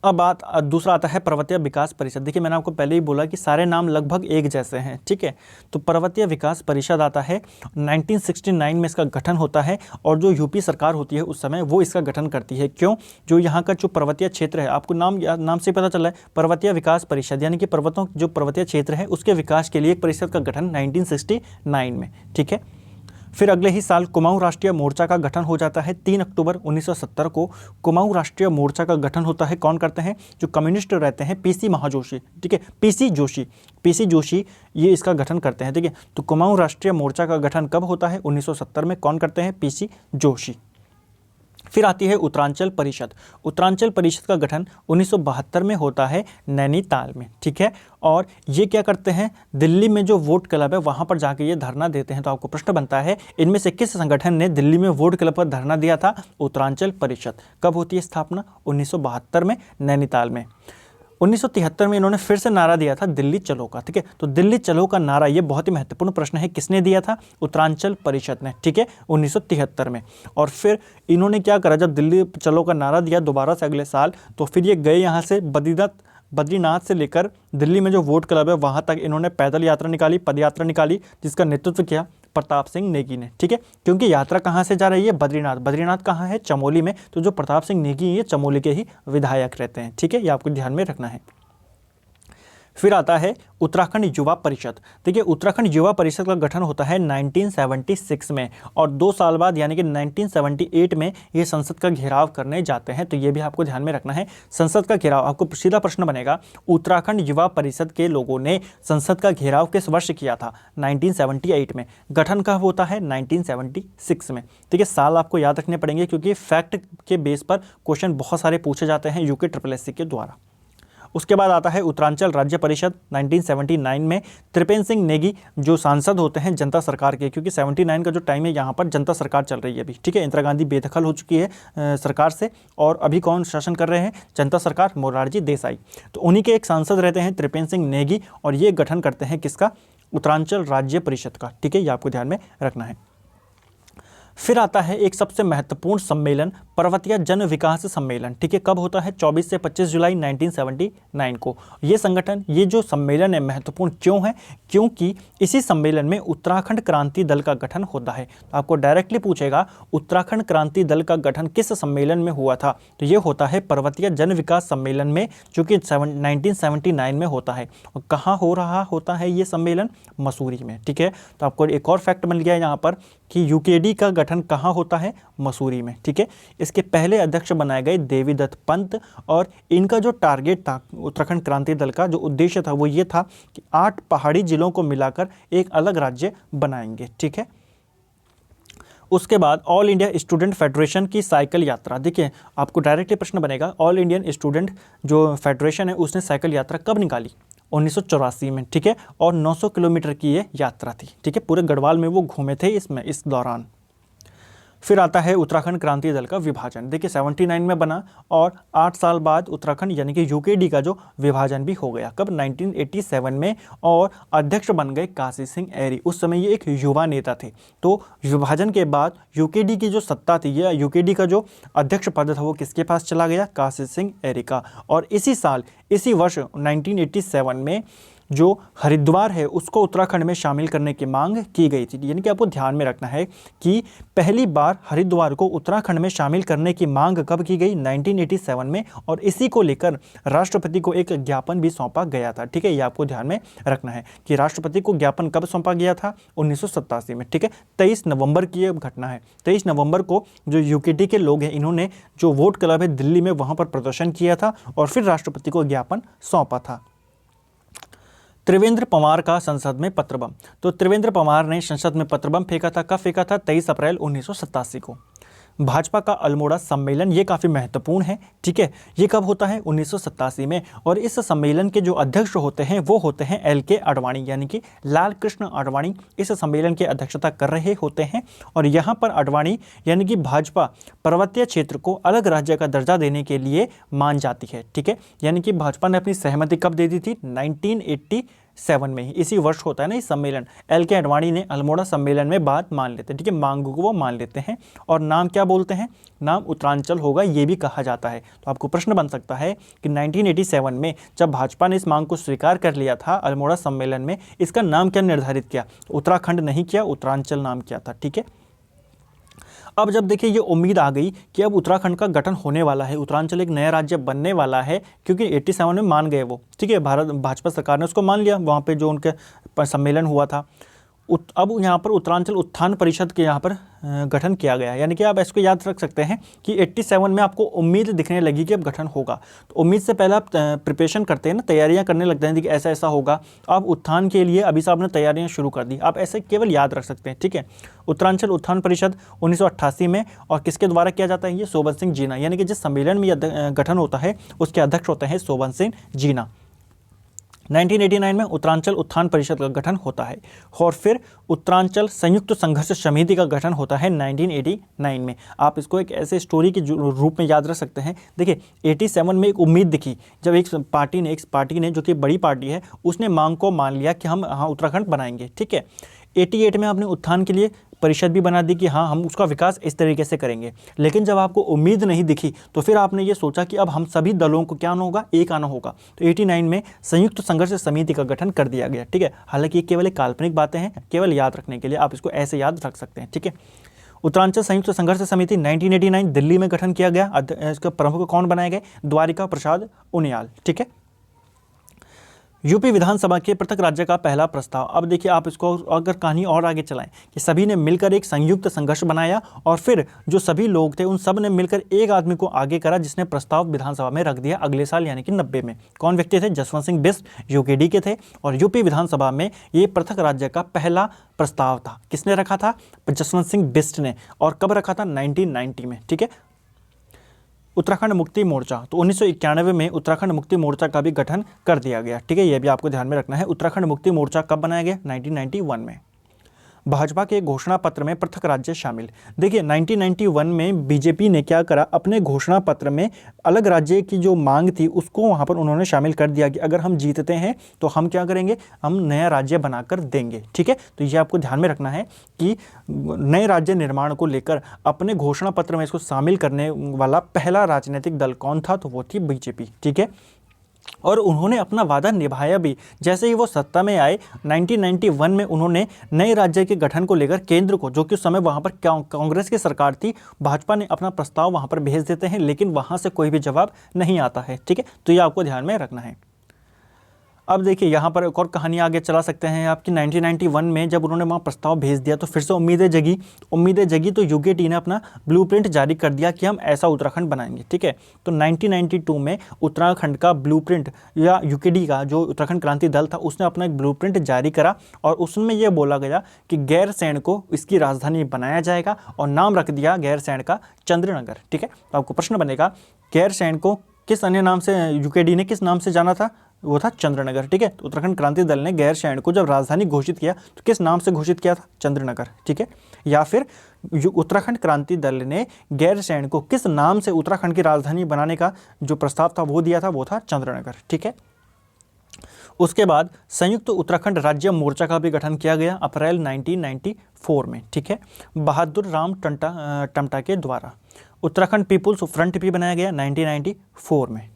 S1: अब बात दूसरा आता है पर्वतीय विकास परिषद। देखिए मैंने आपको पहले ही बोला कि सारे नाम लगभग एक जैसे हैं। ठीक है, तो पर्वतीय विकास परिषद आता है 1969 में इसका गठन होता है और जो यूपी सरकार होती है उस समय वो इसका गठन करती है। क्यों? जो यहाँ का जो पर्वतीय क्षेत्र है, आपको नाम से पता चला है पर्वतीय विकास परिषद, यानी कि पर्वतों जो पर्वतीय क्षेत्र है उसके विकास के लिए एक परिषद का गठन 1969 में। ठीक है, फिर अगले ही साल कुमाऊं राष्ट्रीय मोर्चा का गठन हो जाता है। 3 अक्टूबर 1970 को कुमाऊं राष्ट्रीय मोर्चा का गठन होता है। कौन करते हैं? जो कम्युनिस्ट रहते हैं, पीसी महाजोशी। ठीक है, पीसी जोशी ये इसका गठन करते हैं। ठीक है, तो कुमाऊं राष्ट्रीय मोर्चा का गठन कब होता है? 1970 में। कौन करते हैं? पीसी जोशी। फिर आती है उत्तरांचल परिषद। उत्तरांचल परिषद का गठन 1972 में होता है नैनीताल में। ठीक है, और ये क्या करते हैं? दिल्ली में जो वोट क्लब है वहाँ पर जाके ये धरना देते हैं। तो आपको प्रश्न बनता है इनमें से किस संगठन ने दिल्ली में वोट क्लब पर धरना दिया था? उत्तरांचल परिषद। कब होती है स्थापना? 1972 में नैनीताल में। 1973 में इन्होंने फिर से नारा दिया था दिल्ली चलो का। ठीक है, तो दिल्ली चलो का नारा ये बहुत ही महत्वपूर्ण प्रश्न है, किसने दिया था? उत्तरांचल परिषद ने। ठीक है, 1973 में। और फिर इन्होंने क्या करा, जब दिल्ली चलो का नारा दिया दोबारा से अगले साल, तो फिर ये गए यहाँ से बद्रीनाथ से लेकर दिल्ली में जो वोट क्लब है वहाँ तक इन्होंने पैदल यात्रा निकाली, पदयात्रा निकाली, जिसका नेतृत्व किया प्रताप सिंह नेगी ने। ठीक है, क्योंकि यात्रा कहाँ से जा रही है? बद्रीनाथ कहाँ है? चमोली में। तो जो प्रताप सिंह नेगी ये चमोली के ही विधायक रहते हैं। ठीक है, ये आपको ध्यान में रखना है। फिर आता है उत्तराखंड युवा परिषद। देखिए उत्तराखंड युवा परिषद का गठन होता है 1976 में और 2 साल बाद यानी कि 1978 में ये संसद का घेराव करने जाते हैं। तो ये भी आपको ध्यान में रखना है, संसद का घेराव। आपको सीधा प्रश्न बनेगा उत्तराखंड युवा परिषद के लोगों ने संसद का घेराव किस वर्ष किया था? 1978 में। गठन कब होता है? 1976 में। ठीक है, साल आपको याद रखने पड़ेंगे क्योंकि फैक्ट के बेस पर क्वेश्चन बहुत सारे पूछे जाते हैं यूके SSSC के द्वारा। उसके बाद आता है उत्तरांचल राज्य परिषद 1979 में। त्रिपेंद्र सिंह नेगी जो सांसद होते हैं जनता सरकार के, क्योंकि 79 का जो टाइम है यहाँ पर जनता सरकार चल रही है अभी। ठीक है, इंदिरा गांधी बेदखल हो चुकी है सरकार से और अभी कौन शासन कर रहे हैं? जनता सरकार, मोरारजी देसाई। तो उन्हीं के एक सांसद रहते हैं त्रिपेंद्र सिंह नेगी और ये गठन करते हैं किसका? उत्तरांचल राज्य परिषद का। ठीक है, ये आपको ध्यान में रखना है। फिर आता है एक सबसे महत्वपूर्ण सम्मेलन, पर्वतीय जन विकास सम्मेलन। ठीक है, कब होता है? 24 से 25 जुलाई 1979 को। ये संगठन, ये जो सम्मेलन है महत्वपूर्ण क्यों है? क्योंकि इसी सम्मेलन में उत्तराखंड क्रांति दल का गठन होता है। आपको डायरेक्टली पूछेगा उत्तराखंड क्रांति दल का गठन किस सम्मेलन में हुआ था? तो ये होता है पर्वतीय जन विकास सम्मेलन में, जो कि 1979 में होता है। और कहाँ हो रहा होता है ये सम्मेलन? मसूरी में। ठीक है, तो आपको एक और फैक्ट मिल गया यहाँ पर कि यूकेडी का गठन कहाँ होता है? मसूरी में। ठीक है, इसके पहले अध्यक्ष बनाए गए देवीदत्त पंत और इनका जो टारगेट था उत्तराखंड क्रांति दल का, जो उद्देश्य था वो ये था कि 8 पहाड़ी जिलों को मिलाकर एक अलग राज्य बनाएंगे। ठीक है, उसके बाद ऑल इंडिया स्टूडेंट फेडरेशन की साइकिल यात्रा। देखिए आपको डायरेक्टली प्रश्न बनेगा, ऑल इंडियन स्टूडेंट जो फेडरेशन है उसने साइकिल यात्रा कब निकाली? 1984 में। ठीक है, और 900 किलोमीटर की ये यात्रा थी। ठीक है, पूरे गढ़वाल में वो घूमे थे इस दौरान। फिर आता है उत्तराखंड क्रांति दल का विभाजन। देखिए 79 में बना और 8 साल बाद उत्तराखंड यानी कि यूकेडी का जो विभाजन भी हो गया। कब? 1987 में। और अध्यक्ष बन गए काशी सिंह एरी। उस समय ये एक युवा नेता थे। तो विभाजन के बाद यूकेडी की जो सत्ता थी या यूकेडी का जो अध्यक्ष पद था वो किसके पास चला गया? काशी सिंह एरी का। और इसी साल, इसी वर्ष 1987 में जो हरिद्वार है उसको उत्तराखंड में शामिल करने की मांग की गई थी। यानी कि आपको ध्यान में रखना है कि पहली बार हरिद्वार को उत्तराखंड में शामिल करने की मांग कब की गई? 1987 में। और इसी को लेकर राष्ट्रपति को एक ज्ञापन भी सौंपा गया था। ठीक है, ये आपको ध्यान में रखना है कि राष्ट्रपति को ज्ञापन कब सौंपा गया था? 1987 में। ठीक है, 23 नवंबर की यह घटना है। 23 नवंबर को जो यूकेडी के लोग हैं इन्होंने जो वोट क्लब है दिल्ली में वहाँ पर प्रदर्शन किया था और फिर राष्ट्रपति को ज्ञापन सौंपा था। त्रिवेंद्र पंवार का संसद में पत्र बम। तो त्रिवेंद्र पंवार ने संसद में पत्र बम फेंका था। कब फेंका था? 23 अप्रैल 1987 को। भाजपा का अल्मोड़ा सम्मेलन, ये काफ़ी महत्वपूर्ण है, ठीक है। ये कब होता है? 1987 में। और इस सम्मेलन के जो अध्यक्ष होते हैं वो होते हैं LK आडवाणी, यानी कि लाल कृष्ण आडवाणी इस सम्मेलन की अध्यक्षता कर रहे होते हैं। और यहाँ पर आडवाणी यानी कि भाजपा पर्वतीय क्षेत्र को अलग राज्य का दर्जा देने के लिए मान जाती है, ठीक है। यानी कि भाजपा ने अपनी सहमति कब दे दी थी? 1987 में ही, इसी वर्ष होता है ना ये सम्मेलन। LK आडवाणी ने अल्मोड़ा सम्मेलन में बात मान लेते हैं, ठीक है, मांग को वो मान लेते हैं। और नाम क्या बोलते हैं? नाम उत्तरांचल होगा, ये भी कहा जाता है। तो आपको प्रश्न बन सकता है कि 1987 में जब भाजपा ने इस मांग को स्वीकार कर लिया था अल्मोड़ा सम्मेलन में, इसका नाम क्या निर्धारित किया? उत्तराखंड नहीं किया, उत्तरांचल नाम किया था, ठीक है। अब जब देखिए ये उम्मीद आ गई कि अब उत्तराखंड का गठन होने वाला है, उत्तरांचल एक नया राज्य बनने वाला है, क्योंकि 87 में मान गए वो, ठीक है, भाजपा सरकार ने उसको मान लिया वहाँ पे जो उनके सम्मेलन हुआ था। अब यहाँ पर उत्तरांचल उत्थान परिषद के यहाँ पर गठन किया गया, यानी कि आप इसको याद रख सकते हैं कि 87 में आपको उम्मीद दिखने लगी कि अब गठन होगा। तो उम्मीद से पहले आप प्रिपरेशन करते हैं ना, तैयारियां करने लगते हैं कि ऐसा ऐसा होगा। आप उत्थान के लिए अभी से आपने तैयारियां शुरू कर दी, आप ऐसे केवल याद रख सकते हैं, ठीक है। उत्तरांचल उत्थान परिषद 1988 में, और किसके द्वारा किया जाता है? ये सोबन सिंह जीना, यानी कि जिस सम्मेलन में गठन होता है उसके अध्यक्ष होते हैं सोबन सिंह जीना। 1989 में उत्तरांचल उत्थान परिषद का गठन होता है। और फिर उत्तरांचल संयुक्त संघर्ष समिति का गठन होता है 1989 में। आप इसको एक ऐसे स्टोरी के रूप में याद रख सकते हैं। देखिए 87 में एक उम्मीद दिखी, जब एक पार्टी ने जो कि बड़ी पार्टी है, उसने मांग को मान लिया कि हम उत्तराखंड बनाएंगे, ठीक है। 88 में आपने उत्थान के लिए परिषद भी बना दी कि हाँ हम उसका विकास इस तरीके से करेंगे। लेकिन जब आपको उम्मीद नहीं दिखी तो फिर आपने ये सोचा कि अब हम सभी दलों को क्या आना होगा? एक आना होगा। तो 89 में संयुक्त संघर्ष समिति का गठन कर दिया गया, ठीक है। हालांकि ये केवल एक काल्पनिक बातें हैं, केवल याद रखने के लिए आप इसको ऐसे याद रख सकते हैं, ठीक है। उत्तरांचल संयुक्त संघर्ष समिति 1989 दिल्ली में गठन किया गया। इसका प्रमुख कौन बनाए गए? द्वारिका प्रसाद उनियाल, ठीक है। यूपी विधानसभा के पृथक राज्य का पहला प्रस्ताव। अब देखिए आप इसको अगर कहानी और आगे चलाएं कि सभी ने मिलकर एक संयुक्त संघर्ष बनाया, और फिर जो सभी लोग थे उन सब ने मिलकर एक आदमी को आगे करा जिसने प्रस्ताव विधानसभा में रख दिया अगले साल, यानी कि 90 में। कौन व्यक्ति थे? जसवंत सिंह बिष्ट, यूकेडी के थे। और यूपी विधानसभा में ये पृथक राज्य का पहला प्रस्ताव था। किसने रखा था? जसवंत सिंह बिष्ट ने। और कब रखा था? 1990 में, ठीक है। उत्तराखंड मुक्ति मोर्चा, तो 1991 में उत्तराखंड मुक्ति मोर्चा का भी गठन कर दिया गया, ठीक है। यह भी आपको ध्यान में रखना है। उत्तराखंड मुक्ति मोर्चा कब बनाया गया? 1991 में। भाजपा के घोषणा पत्र में पृथक राज्य शामिल। देखिए 1991 में बीजेपी ने क्या करा, अपने घोषणा पत्र में अलग राज्य की जो मांग थी उसको वहाँ पर उन्होंने शामिल कर दिया कि अगर हम जीतते हैं तो हम क्या करेंगे? हम नया राज्य बनाकर देंगे, ठीक है। तो ये आपको ध्यान में रखना है कि नए राज्य निर्माण को लेकर अपने घोषणा पत्र में इसको शामिल करने वाला पहला राजनीतिक दल कौन था? तो वो थी बीजेपी, ठीक है। और उन्होंने अपना वादा निभाया भी। जैसे ही वो सत्ता में आए 1991 में उन्होंने नए राज्य के गठन को लेकर केंद्र को, जो कि उस समय वहाँ पर कांग्रेस की सरकार थी, भाजपा ने अपना प्रस्ताव वहाँ पर भेज देते हैं, लेकिन वहाँ से कोई भी जवाब नहीं आता है, ठीक है। तो ये आपको ध्यान में रखना है। अब देखिए यहाँ पर एक और कहानी आगे चला सकते हैं आपकी। 1991 में जब उन्होंने वहाँ प्रस्ताव भेज दिया तो फिर से उम्मीदें जगी तो यूकेडी ने अपना ब्लूप्रिंट जारी कर दिया कि हम ऐसा उत्तराखंड बनाएंगे, ठीक है। तो 1992 में उत्तराखंड का ब्लूप्रिंट, या यूकेडी का जो उत्तराखंड क्रांति दल था, उसने अपना एक ब्लूप्रिंट जारी करा और उसमें यह बोला गया कि गैरसैंण को इसकी राजधानी बनाया जाएगा और नाम रख दिया गैरसैंण का चंद्रनगर, ठीक है। तो आपको प्रश्न बनेगा गैरसैंण को किस अन्य नाम से यूकेडी ने किस नाम से जाना था? वो था चंद्रनगर, ठीक है। तो उत्तराखंड क्रांति दल ने गैरसैंण को जब राजधानी घोषित किया तो किस नाम से घोषित किया था? चंद्रनगर, ठीक है। या फिर उत्तराखंड क्रांति दल ने गैरसैंण को किस नाम से उत्तराखंड की राजधानी बनाने का जो प्रस्ताव था वो दिया था? वो था चंद्रनगर, ठीक है। उसके बाद संयुक्त उत्तराखंड राज्य मोर्चा का भी गठन किया गया अप्रैल 1994 में, ठीक है, बहादुर राम टमटा के द्वारा। उत्तराखंड पीपुल्स फ्रंट भी बनाया गया 1994 में।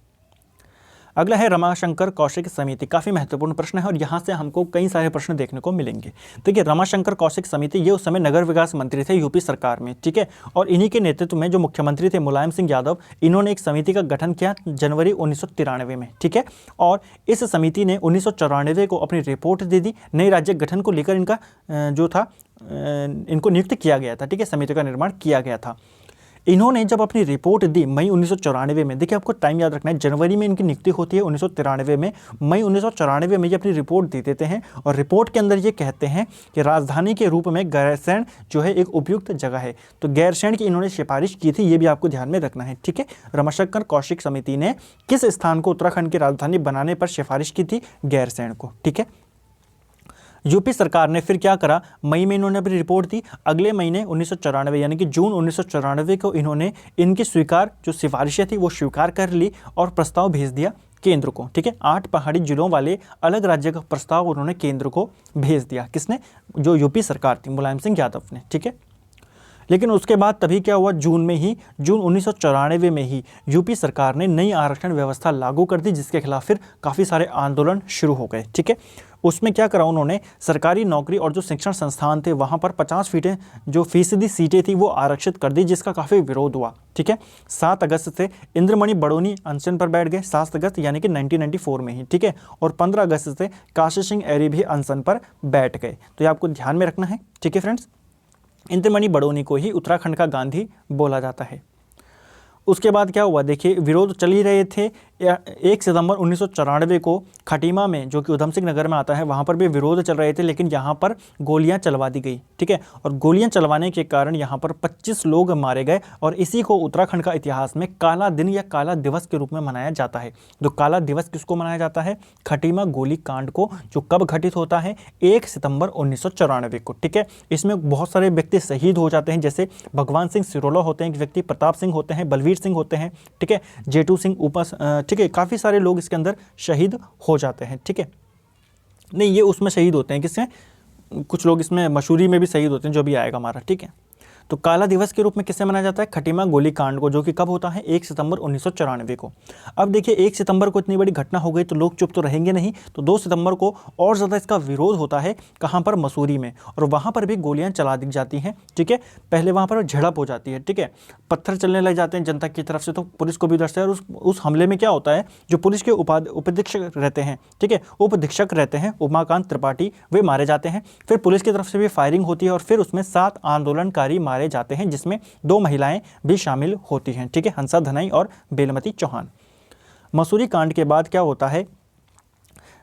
S1: अगला है रमाशंकर कौशिक समिति। काफ़ी महत्वपूर्ण प्रश्न है और यहाँ से हमको कई सारे प्रश्न देखने को मिलेंगे। देखिए रमाशंकर कौशिक समिति, ये उस समय नगर विकास मंत्री थे यूपी सरकार में, ठीक है। और इन्हीं के नेतृत्व में जो मुख्यमंत्री थे मुलायम सिंह यादव, इन्होंने एक समिति का गठन किया जनवरी 1993 में, ठीक है। और इस समिति ने 1994 को अपनी रिपोर्ट दे दी। नए राज्य गठन को लेकर इनका जो था इनको नियुक्त किया गया था, ठीक है, समिति का निर्माण किया गया था। इन्होंने जब अपनी रिपोर्ट दी मई 1994 में, देखिए आपको टाइम याद रखना है, जनवरी में इनकी नियुक्ति होती है 1993 में, मई 1994 में ये अपनी रिपोर्ट दे देते हैं और रिपोर्ट के अंदर ये कहते हैं कि राजधानी के रूप में गैरसैंण जो है एक उपयुक्त जगह है। तो गैरसैंण की इन्होंने सिफारिश की थी, ये भी आपको ध्यान में रखना है, ठीक है। रमाशंकर कौशिक समिति ने किस स्थान को उत्तराखंड की राजधानी बनाने पर सिफारिश की थी? गैरसैंण को, ठीक है। यूपी सरकार ने फिर क्या करा, मई में इन्होंने अपनी रिपोर्ट दी, अगले महीने 1994 यानी कि जून 1994 को इन्होंने इनकी जो सिफारिशें थी वो स्वीकार कर ली और प्रस्ताव भेज दिया केंद्र को, ठीक है। 8 पहाड़ी जिलों वाले अलग राज्य का प्रस्ताव उन्होंने केंद्र को भेज दिया। किसने? जो यूपी सरकार थी, मुलायम सिंह यादव ने, ठीक है। लेकिन उसके बाद तभी क्या हुआ, जून 1994 में ही यूपी सरकार ने नई आरक्षण व्यवस्था लागू कर दी, जिसके खिलाफ फिर काफ़ी सारे आंदोलन शुरू हो गए, ठीक है। उसमें क्या करा उन्होंने, सरकारी नौकरी और जो शिक्षण संस्थान थे वहाँ पर 50% सीटें थी वो आरक्षित कर दी, जिसका काफ़ी विरोध हुआ, ठीक है। 7 अगस्त से इंद्रमणि बडोनी अनशन पर बैठ गए, 7 अगस्त यानी कि 1994 में ही, ठीक है। और 15 अगस्त से काशी सिंह ऐरी भी अनशन पर बैठ गए। तो ये आपको ध्यान में रखना है, ठीक है फ्रेंड्स। इंद्रमणि बडोनी को ही उत्तराखंड का गांधी बोला जाता है। उसके बाद क्या हुआ, देखिए विरोध चल ही रहे थे। 1 सितंबर 1994 को खटीमा में, जो कि उधम सिंह नगर में आता है, वहाँ पर भी विरोध चल रहे थे, लेकिन यहाँ पर गोलियाँ चलवा दी गई, ठीक है। और गोलियाँ चलवाने के कारण यहाँ पर 25 लोग मारे गए और इसी को उत्तराखंड का इतिहास में काला दिन या काला दिवस के रूप में मनाया जाता है। तो काला दिवस किसको मनाया जाता है? खटीमा गोली कांड को, जो कब घटित होता है? 1 सितंबर 1994 को, ठीक है। इसमें बहुत सारे व्यक्ति शहीद हो जाते हैं, जैसे भगवान सिंह सिरोला होते हैं एक व्यक्ति, प्रताप सिंह होते हैं, बलवीर सिंह होते हैं, ठीक है, जेटू सिंह उपस, ठीक है, काफ़ी सारे लोग इसके अंदर शहीद हो जाते हैं, ठीक है। नहीं, ये उसमें शहीद होते हैं, किसमें? कुछ लोग इसमें मसूरी में भी शहीद होते हैं, जो भी आएगा हमारा, ठीक है। तो काला दिवस के रूप में किससे मनाया जाता है? खटीमा गोली कांड को, जो कि कब होता है? 1 सितंबर 1994 को। अब देखिए 1 सितंबर को इतनी बड़ी घटना हो गई तो लोग चुप तो रहेंगे नहीं, तो 2 सितंबर को और ज़्यादा इसका विरोध होता है। कहाँ पर? मसूरी में, और वहाँ पर भी गोलियाँ चला दी जाती हैं, ठीक है। पहले वहाँ पर झड़प हो जाती है, ठीक है, पत्थर चलने लग जाते हैं जनता की तरफ से, तो पुलिस को भी डर से। और उस हमले में क्या होता है, जो पुलिस के उपाधीक्षक रहते हैं, ठीक है, उपाधीक्षक रहते हैं उमाकांत त्रिपाठी, वे मारे जाते हैं। फिर पुलिस की तरफ से भी फायरिंग होती है और फिर उसमें 7 आंदोलनकारी मारे जाते हैं, जिसमें 2 महिलाएं भी शामिल होती हैं, ठीक है, हंसा धनाई और बेलमती चौहान। मसूरी कांड के बाद क्या होता है,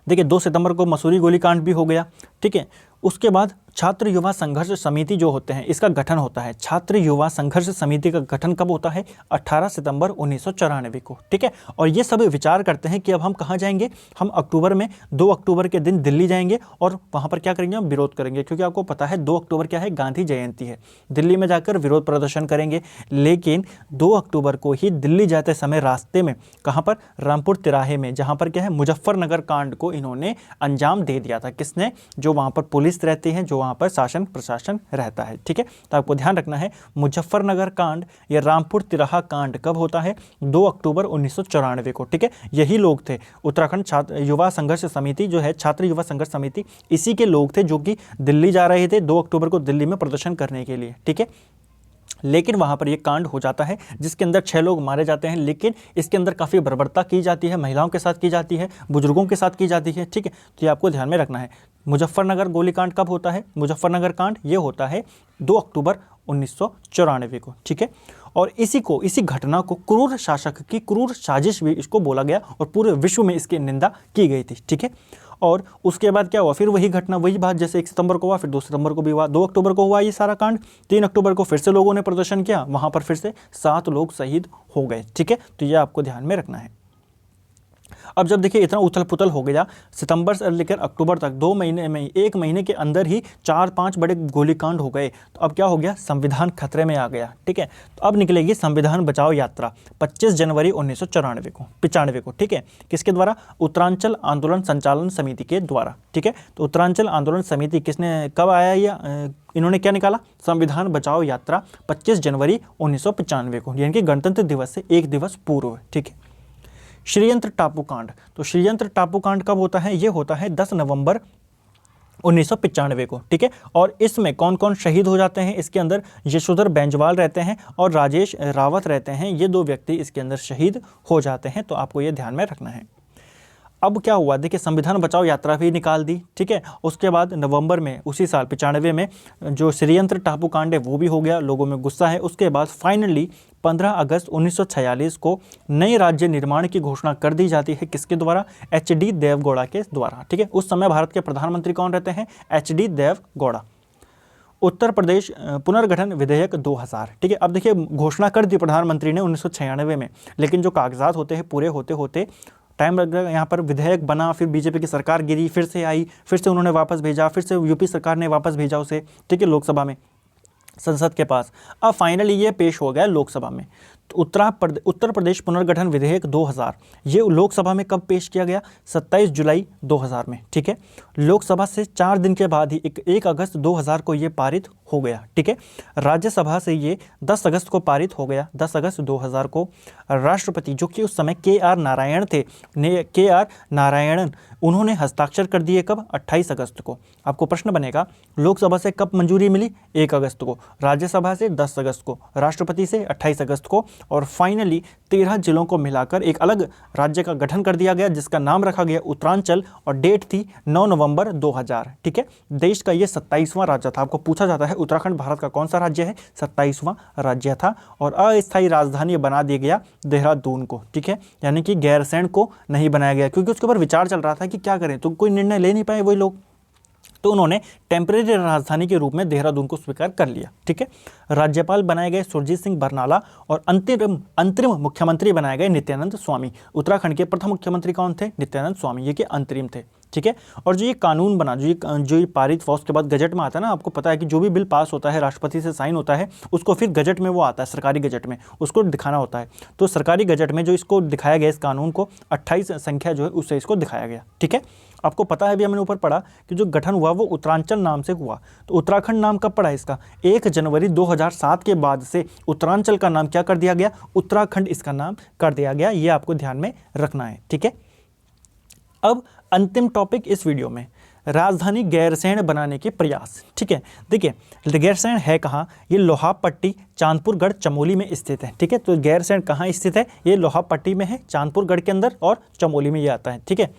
S1: देखिए 2 सितंबर को मसूरी गोलीकांड भी हो गया, ठीक है। उसके बाद छात्र युवा संघर्ष समिति जो होते हैं, इसका गठन होता है। छात्र युवा संघर्ष समिति का गठन कब होता है? 18 सितंबर 1994 को, ठीक है। और ये सब विचार करते हैं कि अब हम कहाँ जाएंगे, हम अक्टूबर में 2 अक्टूबर के दिन दिल्ली जाएंगे और वहाँ पर क्या करेंगे, हम विरोध करेंगे, क्योंकि आपको पता है 2 अक्टूबर क्या है, गांधी जयंती है। दिल्ली में जाकर विरोध प्रदर्शन करेंगे। लेकिन 2 अक्टूबर को ही दिल्ली जाते समय रास्ते में कहाँ पर, रामपुर तिराहे में, जहाँ पर क्या है, मुजफ्फरनगर कांड को इन्होंने अंजाम दे दिया था। किसने? जो वहाँ पर पुलिस रहती है, जो वहाँ पर शासन प्रशासन रहता है, ठीक है। तो आपको ध्यान रखना है, मुजफ्फरनगर कांड या रामपुर तिराहा कांड कब होता है? 2 अक्टूबर 1994 को, ठीक है। यही लोग थे, उत्तराखंड छात्र युवा संघर्ष समिति जो है, छात्र युवा संघर्ष समिति, इसी के लोग थे जो कि दिल्ली जा रहे थे 2 अक्टूबर को दिल्ली में प्रदर्शन करने के लिए, ठीक है। लेकिन वहाँ पर ये कांड हो जाता है, जिसके अंदर 6 लोग मारे जाते हैं। लेकिन इसके अंदर काफ़ी बर्बरता की जाती है, महिलाओं के साथ की जाती है, बुजुर्गों के साथ की जाती है, ठीक है। तो ये आपको ध्यान में रखना है। मुजफ्फरनगर गोलीकांड कब होता है? मुजफ्फरनगर कांड ये होता है 2 अक्टूबर 1994 को, ठीक है। और इसी घटना को क्रूर शासक की क्रूर साजिश भी इसको बोला गया और पूरे विश्व में इसकी निंदा की गई थी, ठीक है। और उसके बाद क्या हुआ, फिर वही घटना, वही बात, जैसे 1 सितंबर को हुआ, फिर 2 सितंबर को भी हुआ, 2 अक्टूबर को हुआ ये सारा कांड, 3 अक्टूबर को फिर से लोगों ने प्रदर्शन किया, वहाँ पर फिर से 7 लोग शहीद हो गए, ठीक है। तो ये आपको ध्यान में रखना है। अब जब देखिए इतना उथल पुथल हो गया, सितंबर से लेकर अक्टूबर तक 2 महीने में, 1 महीने के अंदर ही 4-5 बड़े गोलीकांड हो गए, तो अब क्या हो गया, संविधान खतरे में आ गया, ठीक है। तो अब निकलेगी संविधान बचाओ यात्रा 25 जनवरी 1995 को, ठीक है। किसके द्वारा? उत्तरांचल आंदोलन संचालन समिति के द्वारा, ठीक है। तो उत्तरांचल आंदोलन समिति किसने, कब आया या इन्होंने क्या निकाला? संविधान बचाओ यात्रा 25 जनवरी 1995 को, यानी कि गणतंत्र दिवस से 1 दिवस पूर्व, ठीक है। श्रीयंत्र टापू कांड, तो श्रीयंत्र टापू कांड कब होता है? ये होता है 10 नवंबर 1995 को, ठीक है। और इसमें कौन कौन शहीद हो जाते हैं? इसके अंदर यशोधर बेंजवाल रहते हैं और राजेश रावत रहते हैं, ये 2 व्यक्ति इसके अंदर शहीद हो जाते हैं। तो आपको ये ध्यान में रखना है। अब क्या हुआ, देखिए संविधान बचाओ यात्रा भी निकाल दी, ठीक है। उसके बाद नवंबर में उसी साल 95 में जो षड्यंत्र टापू कांड है वो भी हो गया, लोगों में गुस्सा है। उसके बाद फाइनली 15 अगस्त 1946 को नए राज्य निर्माण की घोषणा कर दी जाती है, किसके द्वारा? एच.डी. देवगौड़ा के द्वारा, ठीक है। उस समय भारत के प्रधानमंत्री कौन रहते हैं? एच.डी. देवगौड़ा। उत्तर प्रदेश पुनर्गठन विधेयक 2000, ठीक है। अब देखिए घोषणा कर दी प्रधानमंत्री ने 1996 में, लेकिन जो कागजात होते हैं पूरे होते होते टाइम लग गया। यहाँ पर विधेयक बना, फिर बीजेपी की सरकार गिरी, फिर से आई, फिर से उन्होंने वापस भेजा, फिर से यूपी सरकार ने वापस भेजा उसे, ठीक है, लोकसभा में, संसद के पास। अब फाइनली ये पेश हो गया लोकसभा में। तो उत्तर प्रदेश पुनर्गठन विधेयक 2000 ये लोकसभा में कब पेश किया गया? 27 जुलाई 2000 में, ठीक है। लोकसभा से 4 दिन के बाद ही 1 अगस्त 2000 को ये पारित हो गया, ठीक है। राज्यसभा से ये 10 अगस्त को पारित हो गया, 10 अगस्त 2000 को। राष्ट्रपति जो कि उस समय के.आर. नारायण थे, के.आर. नारायणन, उन्होंने हस्ताक्षर कर दिए कब? 28 अगस्त को। आपको प्रश्न बनेगा लोकसभा से कब मंजूरी मिली? 1 अगस्त को, राज्यसभा से 10 अगस्त को, राष्ट्रपति से 28 अगस्त को, और फाइनली 13 जिलों को मिलाकर एक अलग राज्य का गठन कर दिया गया जिसका नाम रखा गया उत्तरांचल, और डेट थी 9 नवंबर 2000, ठीक है। देश का ये 27वां राज्य था। आपको पूछा जाता है उत्तराखंड भारत का कौन सा राज्य है? 27वां राज्य था। और अस्थायी राजधानी बना दिया गया देहरादून को, ठीक है, यानी कि गैरसैंण को नहीं बनाया गया, क्योंकि उसके ऊपर विचार चल रहा था कि क्या करें, तो कोई निर्णय ले नहीं पाए वही लोग, तो उन्होंने टेम्परेरी राजधानी के रूप में देहरादून को स्वीकार कर लिया, ठीक है। राज्यपाल बनाए गए सुरजीत सिंह बरनाला, और अंतरिम मुख्यमंत्री बनाए गए नित्यानंद स्वामी। उत्तराखंड के प्रथम मुख्यमंत्री कौन थे? नित्यानंद स्वामी, ये के अंतरिम थे, ठीक है। और जो ये कानून बना, जो ये पारित हुआ, उसके बाद गजट में आता है ना, आपको पता है कि जो भी बिल पास होता है राष्ट्रपति से साइन होता है, उसको फिर गजट में वो आता है, सरकारी गजट में उसको दिखाना होता है। तो सरकारी गजट में जो इसको दिखाया गया, इस कानून को 28 संख्या जो है उससे इसको दिखाया गया, ठीक है। आपको पता है, अभी हमने ऊपर पढ़ा कि जो गठन हुआ वो उत्तरांचल नाम से हुआ। तो उत्तराखंड नाम कब पड़ा इसका? 1 जनवरी 2007 के बाद से उत्तरांचल का नाम क्या कर दिया गया? उत्तराखंड इसका नाम कर दिया गया। ये आपको ध्यान में रखना है, ठीक है। अब अंतिम टॉपिक इस वीडियो में, राजधानी गैरसैंण बनाने के प्रयास, ठीक है। देखिए गैरसैंण है कहाँ? ये लोहापट्टी, चांदपुरगढ़, चमोली में स्थित है, ठीक है। तो गैरसैंण कहाँ स्थित है? ये लोहापट्टी में है, चांदपुरगढ़ के अंदर, और चमोली में ये आता है, ठीक है।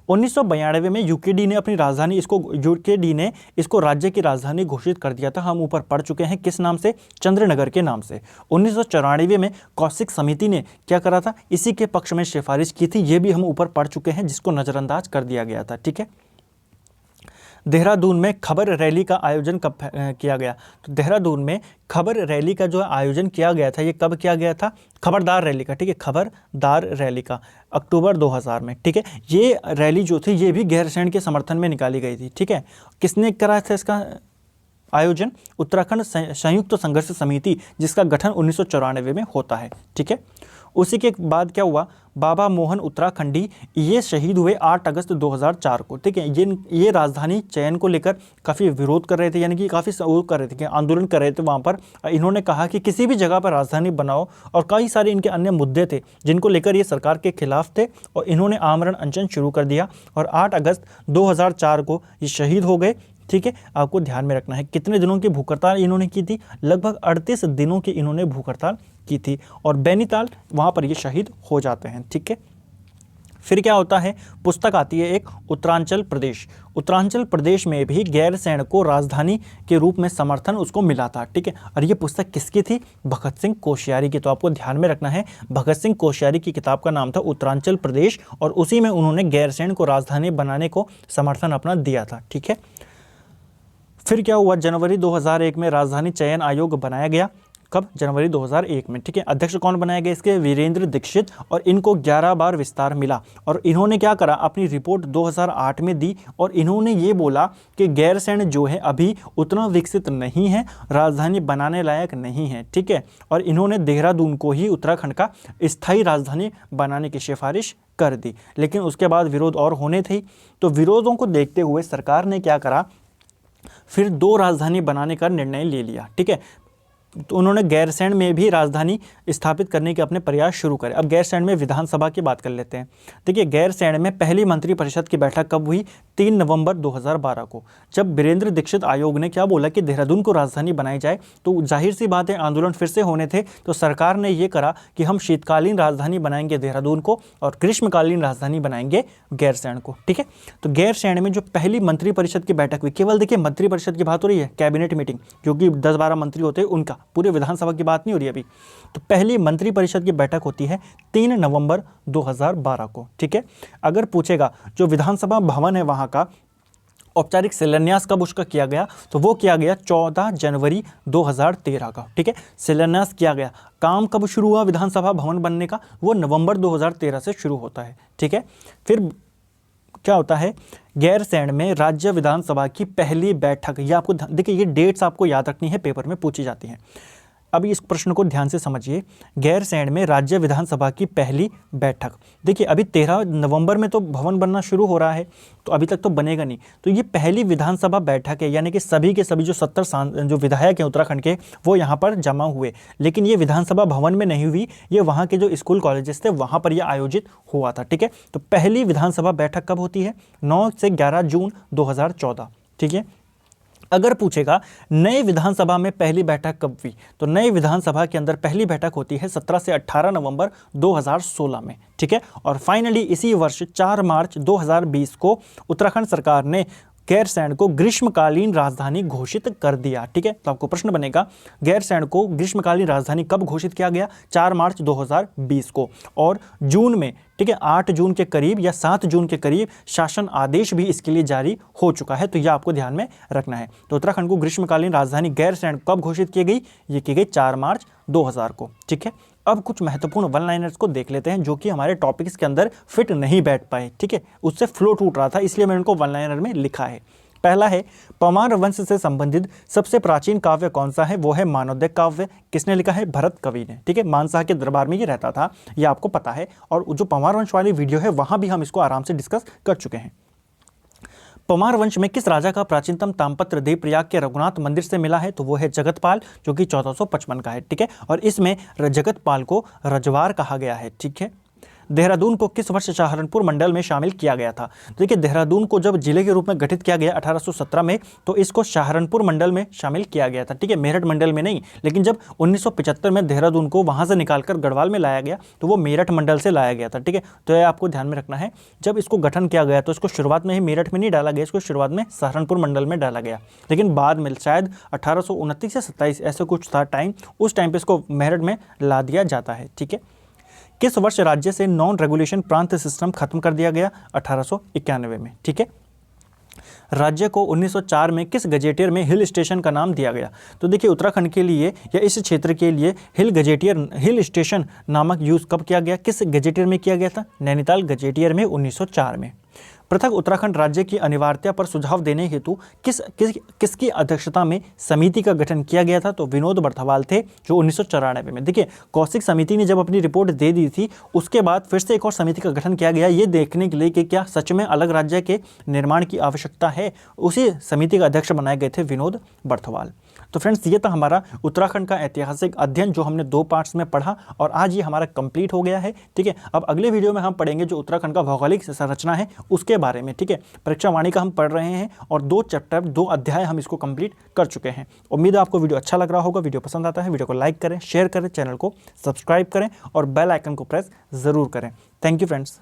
S1: 1992 में यूकेडी ने अपनी राजधानी इसको राज्य की राजधानी घोषित कर दिया था। हम ऊपर पढ़ चुके हैं किस नाम से? चंद्रनगर के नाम से। 1994 में कौशिक समिति ने क्या करा था? इसी के पक्ष में सिफारिश की थी, ये भी हम ऊपर पढ़ चुके हैं, जिसको नज़रअंदाज कर दिया गया था, ठीक है। देहरादून में खबर रैली का आयोजन कब किया गया? तो देहरादून में खबर रैली का जो आयोजन किया गया था, ये कब किया गया था? खबरदार रैली का, ठीक है, खबरदार रैली का, अक्टूबर 2000 में, ठीक है। ये रैली जो थी ये भी गैरसैंण के समर्थन में निकाली गई थी, ठीक है। किसने कराया था इसका आयोजन? उत्तराखंड संयुक्त संघर्ष समिति, जिसका गठन 1994 में होता है, ठीक है। उसी के बाद क्या हुआ? बाबा मोहन उत्तराखंडी ये शहीद हुए 8 अगस्त 2004 को, ठीक है। ये राजधानी चयन को लेकर काफ़ी विरोध कर रहे थे, यानी कि काफ़ी वो कर रहे थे कि आंदोलन कर रहे थे वहाँ पर। इन्होंने कहा कि किसी भी जगह पर राजधानी बनाओ, और कई सारे इनके अन्य मुद्दे थे जिनको लेकर ये सरकार के खिलाफ थे, और इन्होंने आमरण अनशन शुरू कर दिया, और 8 अगस्त 2004 को ये शहीद हो गए, ठीक है। आपको ध्यान में रखना है कितने दिनों की भूख हड़ताल इन्होंने की थी? लगभग 38 दिनों की इन्होंने भूख हड़ताल की थी, और बैनीताल वहाँ पर ये शहीद हो जाते हैं, ठीक है। फिर क्या होता है? पुस्तक आती है एक, उत्तरांचल प्रदेश। उत्तरांचल प्रदेश में भी गैरसैंण को राजधानी के रूप में समर्थन उसको मिला था, ठीक है। और ये पुस्तक किसकी थी? भगत सिंह कोश्यारी की। तो आपको ध्यान में रखना है, भगत सिंह कोश्यारी की किताब का नाम था उत्तरांचल प्रदेश, और उसी में उन्होंने गैरसैंण को राजधानी बनाने को समर्थन अपना दिया था, ठीक है। फिर क्या हुआ? जनवरी 2001 में राजधानी चयन आयोग बनाया गया। कब? जनवरी 2001 में, ठीक है। अध्यक्ष कौन बनाए गए इसके? वीरेंद्र दीक्षित, और इनको 11 बार विस्तार मिला। और इन्होंने क्या करा? अपनी रिपोर्ट 2008 में दी, और इन्होंने ये बोला कि गैरसैंण जो है अभी उतना विकसित नहीं है, राजधानी बनाने लायक नहीं है, ठीक है। और इन्होंने देहरादून को ही उत्तराखंड का स्थायी राजधानी बनाने की सिफारिश कर दी, लेकिन उसके बाद विरोध और होने थे। तो विरोधों को देखते हुए सरकार ने क्या करा? फिर 2 राजधानी बनाने का निर्णय ले लिया, ठीक है। तो उन्होंने गैरसैंण में भी राजधानी स्थापित करने के अपने प्रयास शुरू करे। अब गैरसैंण में विधानसभा की बात कर लेते हैं। देखिए, गैरसैंण में पहली मंत्रिपरिषद की बैठक कब हुई? 3 नवंबर 2012 को, जब वीरेंद्र दीक्षित आयोग ने क्या बोला कि देहरादून को राजधानी बनाई जाए। तो जाहिर सी बात है, आंदोलन फिर से होने थे, तो सरकार ने ये करा कि हम शीतकालीन राजधानी बनाएंगे देहरादून को और ग्रीष्मकालीन राजधानी बनाएंगे गैरसैंण को। ठीक है, तो गैरसैंण में जो पहली मंत्रिपरिषद की बैठक हुई, केवल देखिए मंत्रिपरिषद की बात हो रही है, कैबिनेट मीटिंग, क्योंकि 10-12 मंत्री होते हैं उनका, पूरे विधानसभा की बात नहीं हो रही अभी। तो पहली मंत्रिपरिषद की बैठक होती है 3 नवंबर 2012 को। ठीक है, अगर पूछेगा जो विधानसभा भवन है वहां का औपचारिक शिलान्यास कब उसका किया गया, तो वो किया गया 14 जनवरी 2013 का। ठीक है, शिलान्यास किया गया। काम कब शुरू हुआ विधानसभा भवन बनने का? वो नवंबर 2013 से शुरू होता है। ठीक है, फिर क्या होता है, गैरसैंण में राज्य विधानसभा की पहली बैठक, ये आपको देखिए, ये डेट्स आपको याद रखनी है, पेपर में पूछी जाती हैं। अभी इस प्रश्न को ध्यान से समझिए। गैरसैंण में राज्य विधानसभा की पहली बैठक, देखिए अभी 13 नवंबर में तो भवन बनना शुरू हो रहा है, तो अभी तक तो बनेगा नहीं। तो ये पहली विधानसभा बैठक है, यानी कि सभी के सभी जो 70 जो विधायक हैं उत्तराखंड के, वो यहाँ पर जमा हुए। लेकिन ये विधानसभा भवन में नहीं हुई, ये वहाँ के जो स्कूल कॉलेजेस थे वहाँ पर यह आयोजित हुआ था। ठीक है, तो पहली विधानसभा बैठक कब होती है? 9 से 11 जून 2014। ठीक है, अगर पूछेगा नए विधानसभा में पहली बैठक कब हुई, तो नए विधानसभा के अंदर पहली बैठक होती है 17 से 18 नवंबर 2016 में। ठीक है, और फाइनली इसी वर्ष 4 मार्च 2020 को उत्तराखंड सरकार ने गैरसैंण को ग्रीष्मकालीन राजधानी घोषित कर दिया। ठीक है, तो आपको प्रश्न बनेगा गैरसैंण को ग्रीष्मकालीन राजधानी कब घोषित किया गया? 4 मार्च 2020 को। और जून में, ठीक है, 8 जून के करीब या 7 जून के करीब शासन आदेश भी इसके लिए जारी हो चुका है, तो यह आपको ध्यान में रखना है। तो उत्तराखंड को ग्रीष्मकालीन राजधानी गैरसैंण कब घोषित की गई? ये की गई 4 मार्च 2000 को। ठीक है, अब कुछ महत्वपूर्ण वन लाइनर्स को देख लेते हैं जो कि हमारे टॉपिक्स के अंदर फिट नहीं बैठ पाए। ठीक है, उससे फ्लो टूट रहा था, इसलिए मैंने उनको वन लाइनर में लिखा है। पहला है, पवार वंश से संबंधित सबसे प्राचीन काव्य कौन सा है? वो है मानवोदय काव्य। किसने लिखा है? भरत कवि ने। ठीक है, मानसाह के दरबार में ये रहता था, ये आपको पता है। और जो पवार वंश वाली वीडियो है वहां भी हम इसको आराम से डिस्कस कर चुके हैं। पवार वंश में किस राजा का प्राचीनतम ताम्रपत्र देवप्रयाग के रघुनाथ मंदिर से मिला है? तो वो है जगतपाल, जो कि 1455 का है। ठीक है, और इसमें जगतपाल को रजवार कहा गया है। ठीक है, देहरादून को किस वर्ष सहारनपुर मंडल में शामिल किया गया था? देखिए, देहरादून को जब जिले के रूप में गठित किया गया 1817 में, तो इसको सहारनपुर मंडल में शामिल किया गया था। ठीक है, मेरठ मंडल में नहीं। लेकिन जब 1975 में देहरादून को वहां से निकालकर गढ़वाल में लाया गया, तो वो मेरठ मंडल से लाया गया था। ठीक है, तो यह आपको ध्यान में रखना है। जब इसको गठन किया गया तो इसको शुरुआत में ही मेरठ में नहीं डाला गया, इसको शुरुआत में सहारनपुर मंडल में डाला गया। लेकिन बाद में शायद 1829 या 27 ऐसे कुछ था टाइम, उस टाइम पर इसको मेरठ में ला दिया जाता है। ठीक है, किस वर्ष राज्य से नॉन रेगुलेशन प्रांत सिस्टम खत्म कर दिया गया? 1891 में। ठीक है, राज्य को 1904 में किस गजेटियर में हिल स्टेशन का नाम दिया गया? तो देखिए, उत्तराखंड के लिए या इस क्षेत्र के लिए हिल स्टेशन नामक यूज कब किया गया? किस गजेटियर में किया गया था? नैनीताल गजेटियर में 1904 में। पृथक उत्तराखंड राज्य की अनिवार्यता पर सुझाव देने हेतु किसकी अध्यक्षता में समिति का गठन किया गया था? तो विनोद बर्थवाल थे, जो 1994 में। देखिए, कौशिक समिति ने जब अपनी रिपोर्ट दे दी थी, उसके बाद फिर से एक और समिति का गठन किया गया, ये देखने के लिए कि क्या सच में अलग राज्य के निर्माण की आवश्यकता है। उसी समिति का अध्यक्ष बनाए गए थे विनोद बर्थवाल। तो फ्रेंड्स, ये था हमारा उत्तराखंड का ऐतिहासिक अध्ययन जो हमने 2 पार्ट्स में पढ़ा, और आज ये हमारा कंप्लीट हो गया है। ठीक है, अब अगले वीडियो में हम पढ़ेंगे जो उत्तराखंड का भौगोलिक संरचना है उसके बारे में। ठीक है, परीक्षा वाणी का हम पढ़ रहे हैं और 2 चैप्टर 2 अध्याय हम इसको कंप्लीट कर चुके हैं। उम्मीद है आपको वीडियो अच्छा लग रहा होगा। वीडियो पसंद आता है वीडियो को लाइक करें, शेयर करें, चैनल को सब्सक्राइब करें और बेल आइकन को प्रेस जरूर करें। Thank you friends.